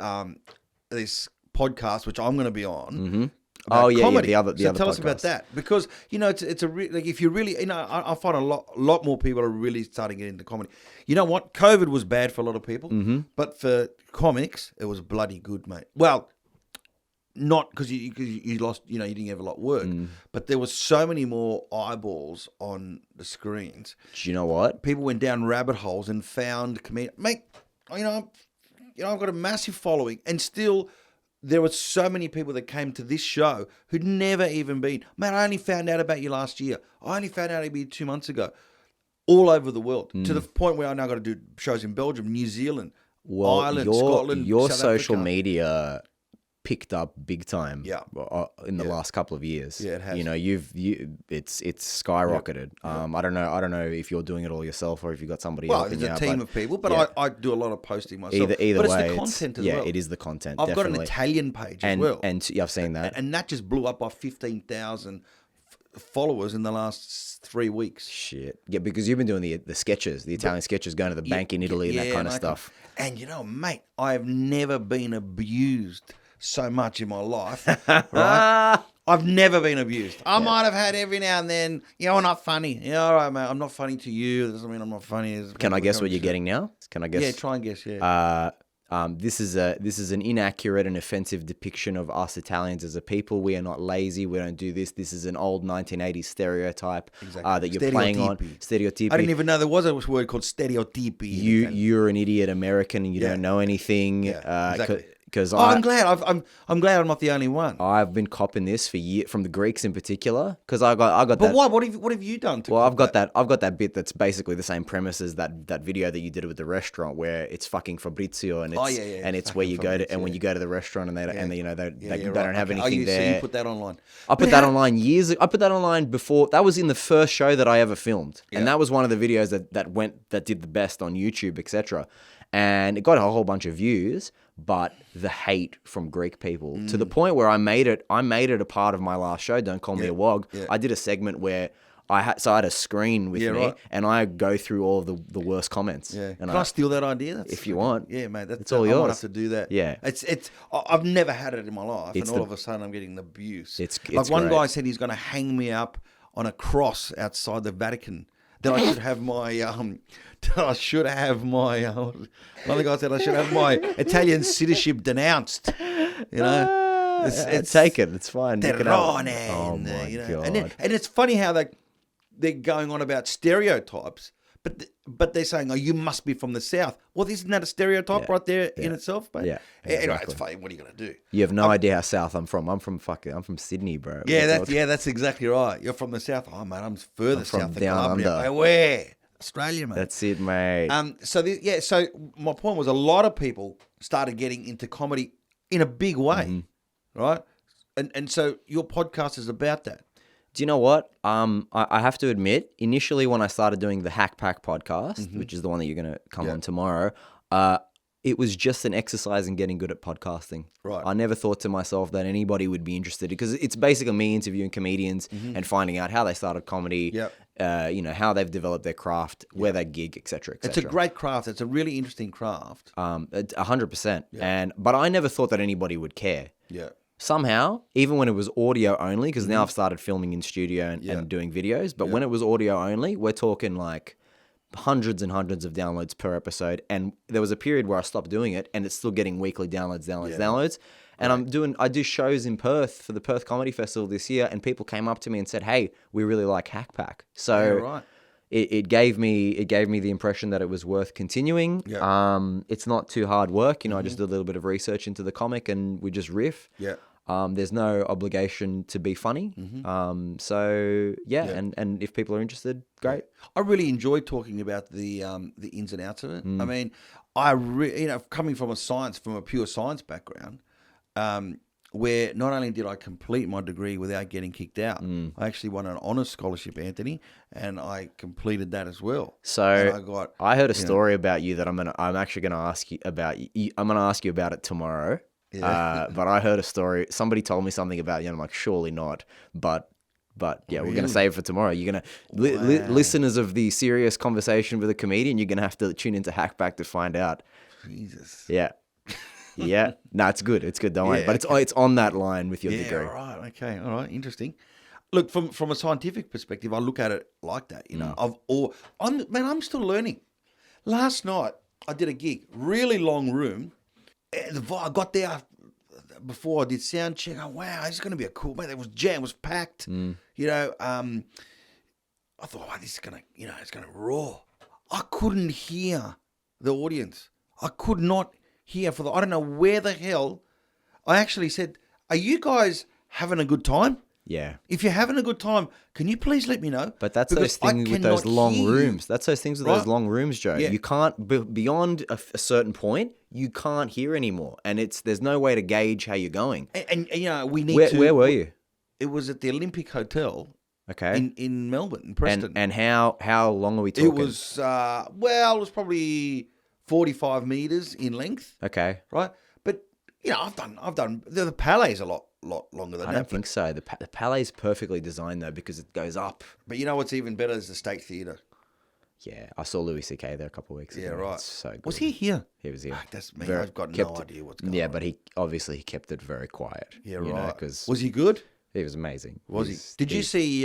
this podcast, which I'm going to be on. Mm-hmm. Comedy. The other tell podcast. us about that, because it's a like if you really I find a lot more people are really starting to get into comedy. You know what? COVID was bad for a lot of people, but for comics, it was bloody good, mate. Well, not because you lost, you didn't have a lot of work, but there was so many more eyeballs on the screens. Do you know what? People went down rabbit holes and found comedians. Mate, I've got a massive following, and still there were so many people that came to this show who'd never even been. Man, I only found out about you last year. I only found out about you 2 months ago. All over the world, to the point where I now got to do shows in Belgium, New Zealand, Ireland, Scotland, your South social Africa. media picked up big time. Yeah. In the last couple of years. Yeah, it has. You know, it's skyrocketed. I don't know if you're doing it all yourself or if you've got somebody helping you out. There's a team of people, but I do a lot of posting myself. Either but way, it's the content as well. Yeah, it is the content. I've definitely. got an Italian page as well. And yeah, I've seen that. And that just blew up by 15,000 followers in the last 3 weeks. Shit. Yeah, because you've been doing the sketches, the Italian sketches, going to the bank in Italy and that kind of stuff. And you know, mate, I have never been abused so much in my life, right? I've never been abused. I might have had every now and then, I'm not funny. Yeah, all right, mate, I'm not funny to you. That doesn't mean I'm not funny. Can I guess what you're getting now? Can I guess? Yeah, try and guess, yeah. This is an inaccurate and offensive depiction of us Italians as a people. We are not lazy. We don't do this. This is an old 1980s stereotype that you're playing on. Stereotypi. I didn't even know there was a word called stereotypi. You're an idiot American and you don't know anything. Yeah, exactly. I'm glad. I'm glad I'm not the only one. I've been copping this for years from the Greeks in particular because I got that. But why? What have you done? I've got that bit that's basically the same premise as that video that you did with the restaurant where it's fucking Fabrizio and it's and it's where you go to and when you go to the restaurant and they don't have anything there. So you put that online. I put that online years ago. I put that online before. That was in the first show that I ever filmed, and that was one of the videos that did the best on YouTube, etc. And it got a whole bunch of views, but the hate from Greek people to the point where I made it a part of my last show. Don't Call Me a Wog. Yeah. I did a segment where I had a screen with me, and I go through all of the worst comments. Yeah. And Can I steal that idea? If you want. Yeah, mate. It's all yours. I might have to do that. Yeah. I've never had it in my life, and all of a sudden I'm getting abuse. It's like one great. guy said he's going to hang me up on a cross outside the Vatican. That I should have my another guy said I should have my Italian citizenship denounced. You know, it's take it. It's fine. Oh my God. And it's funny how they're going on about stereotypes, but they're saying, "Oh, you must be from the South." Well, isn't that a stereotype right there in itself? But yeah. Anyway, it's funny. What are you gonna do? You have no idea how South I'm from. I'm from Sydney, bro. Yeah, that's exactly right. You're from the South. Oh, mate, I'm further south than down Colombia. under. Where? Australia, mate. That's it, mate. So my point was a lot of people started getting into comedy in a big way, right? And so your podcast is about that. Do you know what? I have to admit, initially when I started doing the Hackpack podcast, which is the one that you're going to come on tomorrow, it was just an exercise in getting good at podcasting. Right. I never thought to myself that anybody would be interested because it's basically me interviewing comedians and finding out how they started comedy, how they've developed their craft, where they gig, etc., etc. It's a great craft. It's a really interesting craft. 100%. But I never thought that anybody would care. Yeah. Somehow, even when it was audio only, because now I've started filming in studio and doing videos, but when it was audio only, we're talking like hundreds and hundreds of downloads per episode. And there was a period where I stopped doing it and it's still getting weekly downloads. And I do shows in Perth for the Perth Comedy Festival this year, and people came up to me and said, "Hey, we really like Hackpack." So it gave me the impression that it was worth continuing. Yeah. It's not too hard work. I just did a little bit of research into the comic and we just riff. Yeah. There's no obligation to be funny. And if people are interested, great. I really enjoy talking about the ins and outs of it. I mean, coming from a pure science background, where not only did I complete my degree without getting kicked out, I actually won an honours scholarship, Anthony, and I completed that as well. So I heard a story about you that I'm actually going to ask you about. I'm going to ask you about it tomorrow. Yeah. But I heard a story. Somebody told me something about you, and I'm like, surely not. But yeah, we're going to save it for tomorrow. You're going to listeners of the Serious Conversation with a Comedian, you're going to have to tune into Hackpack to find out. Jesus. Yeah. Yeah. No, it's good. It's good. Don't worry. But it's on that line with your degree. Right. Okay. All right. Interesting. Look, from a scientific perspective, I look at it like that. I'm still learning. Last night I did a gig, really long room. I got there before I did sound check. Oh wow, this is going to be a cool man. It was jammed, it was packed. I thought, this is going to, it's going to roar. I couldn't hear the audience. I could not hear I don't know where the hell. I actually said, "Are you guys having a good time?" Yeah. If you're having a good time, can you please let me know? But that's Because those I things with those cannot long hear you. rooms. That's those things with those Right. long rooms, Joe. Yeah. You can't, beyond a certain point, you can't hear anymore. And there's no way to gauge how you're going. And you know, we need to. Where were you? It was at the Olympic Hotel Okay. in Melbourne, in Preston. And how long are we talking? It was, it was probably 45 meters in length, Okay. right? But, you know, I've done, the Palais a lot longer than I that. don't think so. The Palais is perfectly designed, though, because it goes up. But you know what's even better is the State Theatre. Yeah. I saw Louis C.K. there a couple of weeks ago. Yeah, right. It's so good. Was he here? He was here. Fuck, that's me. I've got no idea what's going on. Yeah, but he obviously kept it very quiet. Yeah, you know, right. 'cause Was he good? he was amazing. Was he? Did you see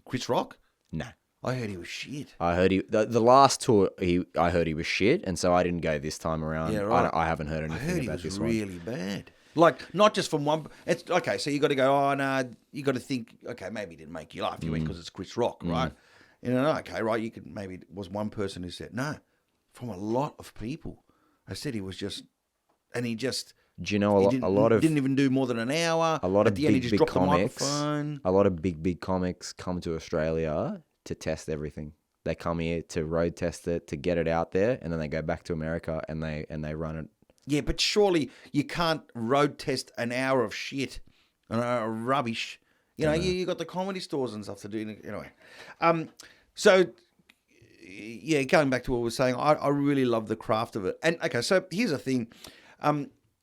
Chris Rock? No. I heard he was shit. I heard the last tour I heard he was shit, and so I didn't go this time around. Yeah, right. I haven't heard I anything heard he about was this one. really bad. Like, not just from one. It's okay. So you got to go. Oh no, you got to think. Okay, maybe it didn't make you laugh. You went because it's Chris Rock, right? You know, okay, right. You could maybe it was one person who said no. From a lot of people, I said he was just, and he just. Do you know a lot of didn't even do more than an hour. a lot At of the end, he big just dropped comics? the microphone. A lot of big comics come to Australia to test everything. They come here to road test it, to get it out there, and then they go back to America and they run it. Yeah, but surely you can't road test an hour of shit and rubbish. You know, you got the comedy stores and stuff to do. Anyway, so yeah, going back to what we were saying, I really love the craft of it. And okay, so here's the thing.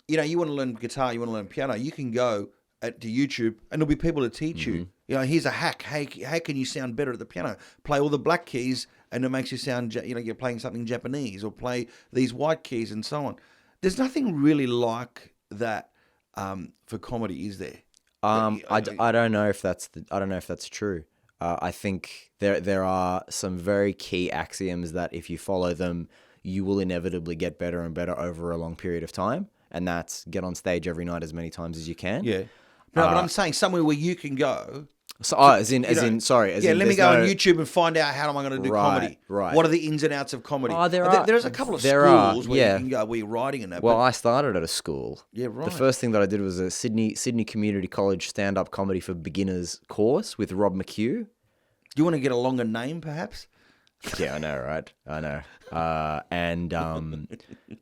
You know, you want to learn guitar, you want to learn piano, you can go to YouTube and there'll be people to teach you. You know, here's a hack. How can you sound better at the piano? Play all the black keys and it makes you sound, you know, you're playing something Japanese, or play these white keys and so on. There's nothing really like that for comedy, is there? I don't know if that's true. I think there are some very key axioms that if you follow them, you will inevitably get better and better over a long period of time. And that's get on stage every night as many times as you can. Yeah. No, but I'm saying somewhere where you can go. So, let me go on YouTube and find out how am I going to do comedy. Right. What are the ins and outs of comedy? There's a couple of there schools are, where yeah. you can go where you're writing in that. Well, I started at a school. Yeah, right. The first thing that I did was a Sydney Community College stand-up comedy for beginners course with Rob McHugh. Do you want to get a longer name, perhaps? Yeah, I know, right? I know. I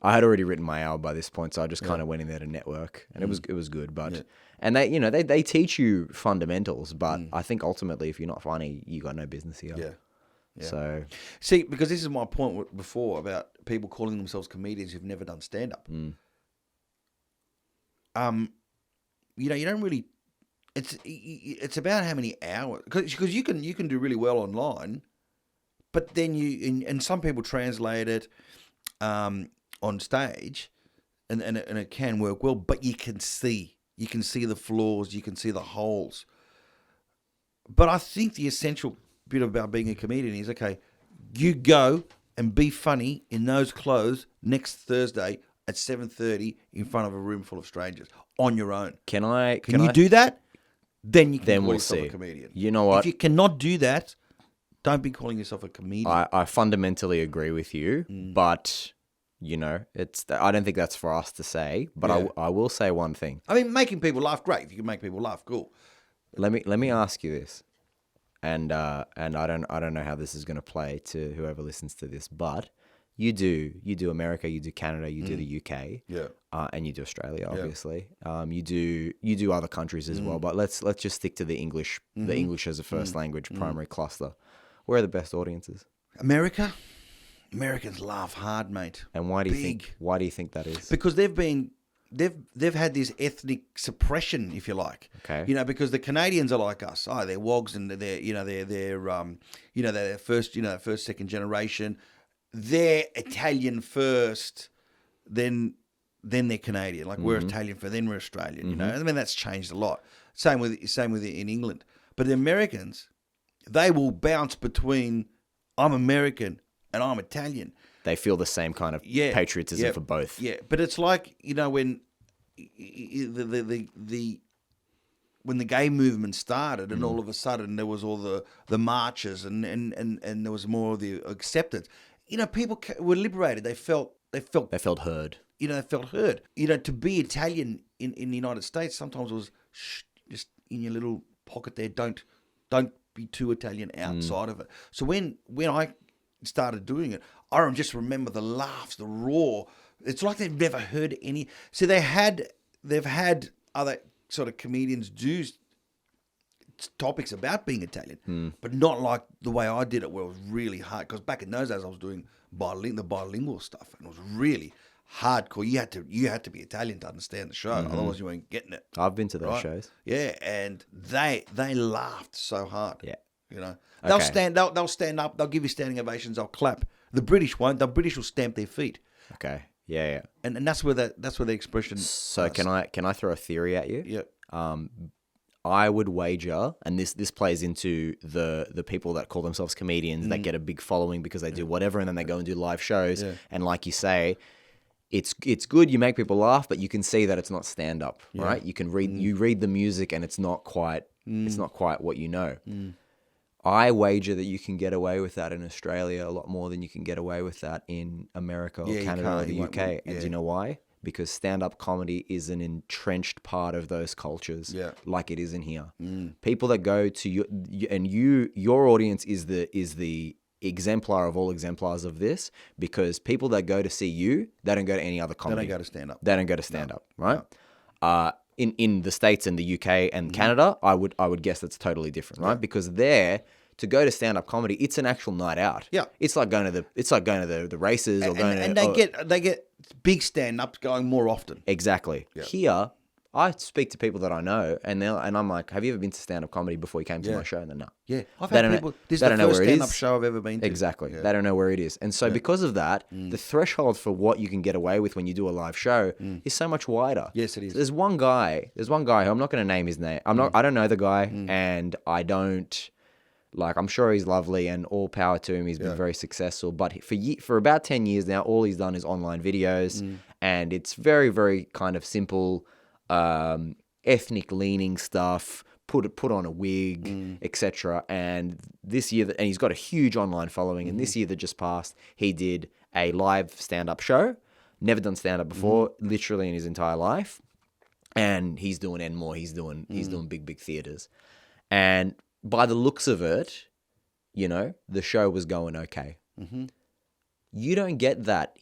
had already written my hour by this point, so I just kind of went in there to network, and it was good. But and they teach you fundamentals, but I think ultimately, if you're not funny, you got no business here. Yeah. So see, because this is my point before about people calling themselves comedians who've never done stand-up. You know, you don't really. It's about how many hours, because you can do really well online. But then and some people translate it on stage, and it can work well. But you can see the flaws, you can see the holes. But I think the essential bit about being a comedian is, okay, you go and be funny in those clothes next Thursday at 7:30 in front of a room full of strangers on your own. Can you do that? Then you can call we'll yourself see. a comedian. You know what? If you cannot do that, don't be calling yourself a comedian. I fundamentally agree with you, but you know, I don't think that's for us to say. But I will say one thing. I mean, making people laugh, great. If you can make people laugh, cool. Let me ask you this, and I don't know how this is going to play to whoever listens to this, but you do America, you do Canada, you do the UK, and you do Australia, obviously. You do other countries as well, but let's just stick to the English as a first language primary cluster. Where are the best audiences? America. Americans laugh hard, mate. And why do you think that is? Because they've had this ethnic suppression, if you like. Okay. You know, because the Canadians are like us. Oh, they're wogs and they're first, second generation. They're Italian first, then they're Canadian. Like we're Italian first, then we're Australian. You know, I mean that's changed a lot. Same with in England. But the Americans, they will bounce between I'm American and I'm Italian. They feel the same kind of patriotism for both. Yeah, but it's like, you know, when the gay movement started and all of a sudden there was all the marches and there was more of the acceptance. You know, people were liberated. They felt heard. You know, they felt heard. You know, to be Italian in the United States sometimes was shh, just in your little pocket there. Don't be too Italian outside of it. So when I started doing it, I just remember the laughs, the roar. It's like they've never heard any. See, they've had other sort of comedians do topics about being Italian, but not like the way I did it, where it was really hard. Because back in those days, I was doing the bilingual stuff, and it was really hardcore. You had to be Italian to understand the show, otherwise you weren't getting it. I've been to those shows. Yeah, and they laughed so hard. Yeah, you know, they'll stand up, they'll give you standing ovations, they'll clap. The British won't. The British will stamp their feet. Okay. Yeah. And that's where the expression. So can I throw a theory at you? Yeah. I would wager, and this plays into the people that call themselves comedians that get a big following because they do whatever, and then they go and do live shows. Yeah. And like you say, it's good. You make people laugh, but you can see that it's not stand up, right? You can read the music, and it's not quite what you know. I wager that you can get away with that in Australia a lot more than you can get away with that in America or Canada or the UK. And do you know why? Because stand-up comedy is an entrenched part of those cultures, like it is in here. People that go to your audience is the exemplar of all exemplars of this, because people that go to see you, they don't go to any other comedy. They don't go to stand-up. They don't go to stand-up, right? No. In the States and the UK and Canada, I would guess that's totally different, right? Because there, to go to stand-up comedy, it's an actual night out. Yeah, it's like going to the races or going and they get big stand-ups going more often. Exactly. Yeah. Here, I speak to people that I know, and I'm like, "Have you ever been to stand-up comedy before you came to my show?" And they're no. Yeah, I've had people. This is the first stand-up show I've ever been to. Exactly. Yeah. They don't know where it is, and so because of that, the threshold for what you can get away with when you do a live show is so much wider. Yes, it is. So there's one guy who I'm not going to name his name. I don't know the guy, and I don't. Like, I'm sure he's lovely and all power to him. He's been very successful. But for about 10 years now, all he's done is online videos. And it's very, very kind of simple, ethnic-leaning stuff, put on a wig, etc. And this year, and he's got a huge online following. And this year that just passed, he did a live stand-up show. Never done stand-up before, literally in his entire life. And he's doing N more. He's doing big theaters. And by the looks of it, the show was going okay. You don't get that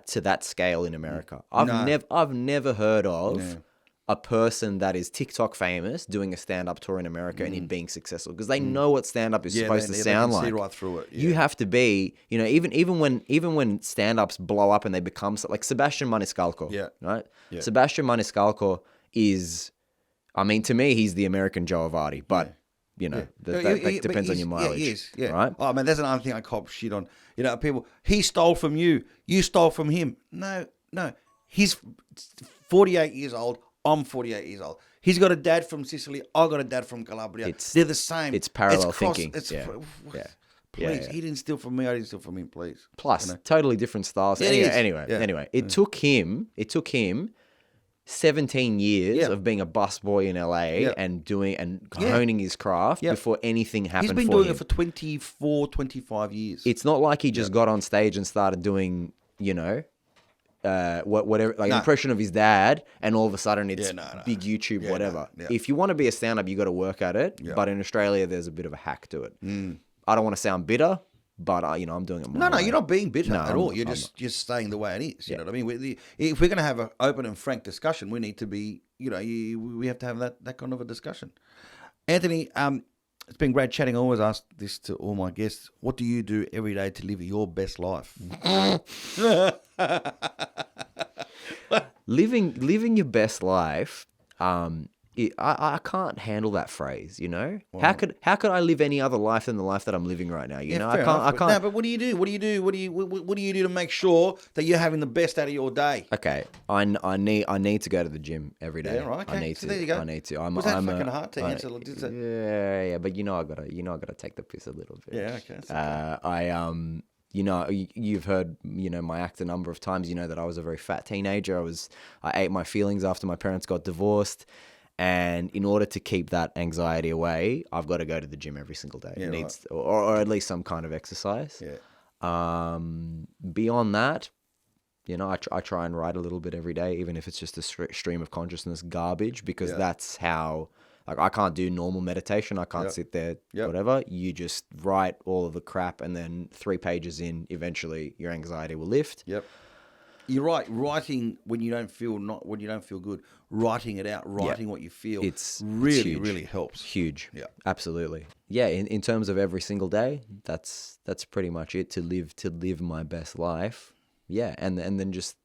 to that scale in America. I've never heard of a person that is TikTok famous doing a stand-up tour in America and it being successful, because they know what stand-up is supposed to sound like. See right through it. You have to be, even when stand-ups blow up and they become like Sebastian Maniscalco, right? Yeah. Sebastian Maniscalco is, I mean, to me, he's the American Joe Avardi, but. That depends on your mileage. He is, right? Oh, man, that's another thing I cop shit on. People, he stole from you. You stole from him. No. He's 48 years old. I'm 48 years old. He's got a dad from Sicily. I got a dad from Calabria. They're the same. It's parallel thinking. Please, he didn't steal from me. I didn't steal from him, please. Plus, totally different styles. Anyway, it took him 17 years of being a busboy in LA and honing his craft before anything happened for him. He's been doing it for 24, 25 years. It's not like he just got on stage and started doing, whatever, like an impression of his dad, and all of a sudden it's big YouTube, whatever. If you want to be a stand-up, you got to work at it. But in Australia, there's a bit of a hack to it. I don't want to sound bitter, but I'm doing it more. No, you're not being bitter at all. You're just saying the way it is. You know what I mean? If we're going to have an open and frank discussion, we need to be, we have to have that kind of a discussion. Anthony, it's been great chatting. I always ask this to all my guests. What do you do every day to live your best life? Living your best life. I can't handle that phrase, Well, how could I live any other life than the life that I'm living right now? I can't. No, but what do you do? What do you do to make sure that you're having the best out of your day? Okay, I need to go to the gym every day. Yeah, right. Okay. I need to. There you go. I need to. Was that fucking hard to answer? Yeah, but I gotta take the piss a little bit. Yeah, okay. You've heard, my act a number of times. You know that I was a very fat teenager. I ate my feelings after my parents got divorced. And in order to keep that anxiety away, I've got to go to the gym every single day. Yeah, it needs, or at least some kind of exercise. Yeah. Beyond that, You know, I try and write a little bit every day, even if it's just a stream of consciousness garbage, because that's how, like, I can't do normal meditation. I can't sit there, whatever. You just write all of the crap, and then 3 pages in, eventually your anxiety will lift. Yep. You're right. Writing when you don't feel good, writing it out, writing what you feel, it's really, really helps. Huge. Yeah. Absolutely. Yeah. In terms of every single day, that's pretty much it. To live my best life. Yeah. And then just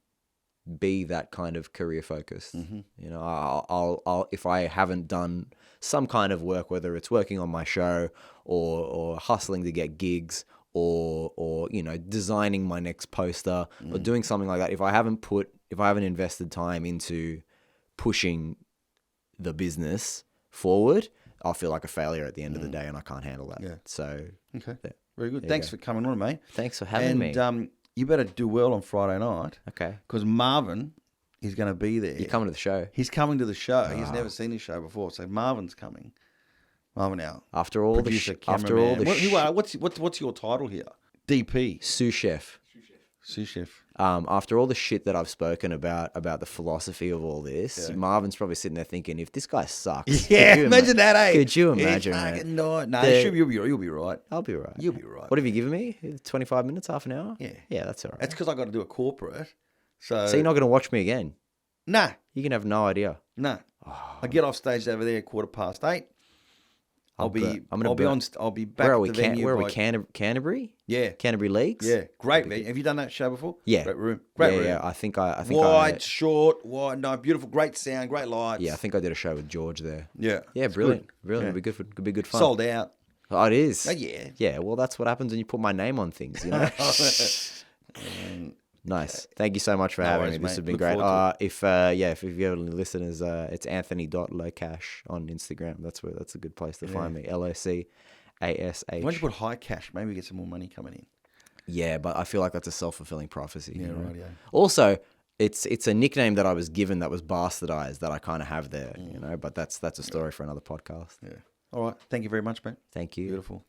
be that kind of career focused. You know, I'll if I haven't done some kind of work, whether it's working on my show or hustling to get gigs, or you know, designing my next poster or doing something like that, if I haven't invested time into pushing the business forward, I'll feel like a failure at the end of the day, and I can't handle that. Yeah. So okay, very good. Thanks for coming on, mate. Thanks for having me. And you better do well on Friday night. Okay. Because Marvin is going to be there. You're coming to the show. He's coming to the show. He's never seen his show before, so Marvin's coming. Marvin out. After all what's your title here? DP. Sous chef. Sous chef. After all the shit that I've spoken about the philosophy of all this, Marvin's probably sitting there thinking, if this guy sucks, yeah, imagine that, eh? Could you imagine, mate? No, you'll be right. I'll be right. You'll be right. What have you given me? 25 minutes, half an hour? Yeah. Yeah, that's all right. That's because I got to do a corporate. So you're not going to watch me again? Nah. You can have no idea. Nah. I get off stage over there at 8:15. I'll be back where at the venue. Where are we? Canterbury? Yeah. Canterbury Leagues? Yeah. Great venue. Have you done that show before? Yeah. Great room. Great room. Yeah, I think wide, short, no, beautiful, great sound, great lights. Yeah, I think I did a show with George there. Yeah. Yeah, brilliant. Good. Brilliant. Yeah. Could be good fun. Sold out. Oh, it is. Oh, yeah. Yeah, well, that's what happens when you put my name on things, you know? Nice. Thank you so much for having me. This has been great. If you have any listeners, it's anthony.locash on Instagram. That's a good place to find me. LOCASH. Why don't you put high cash? Maybe get some more money coming in. Yeah, but I feel like that's a self-fulfilling prophecy. Yeah, you know? right, yeah. Also, it's a nickname that I was given that was bastardized that I kind of have there, you know, but that's a story for another podcast. Yeah. All right. Thank you very much, mate. Thank you. Beautiful.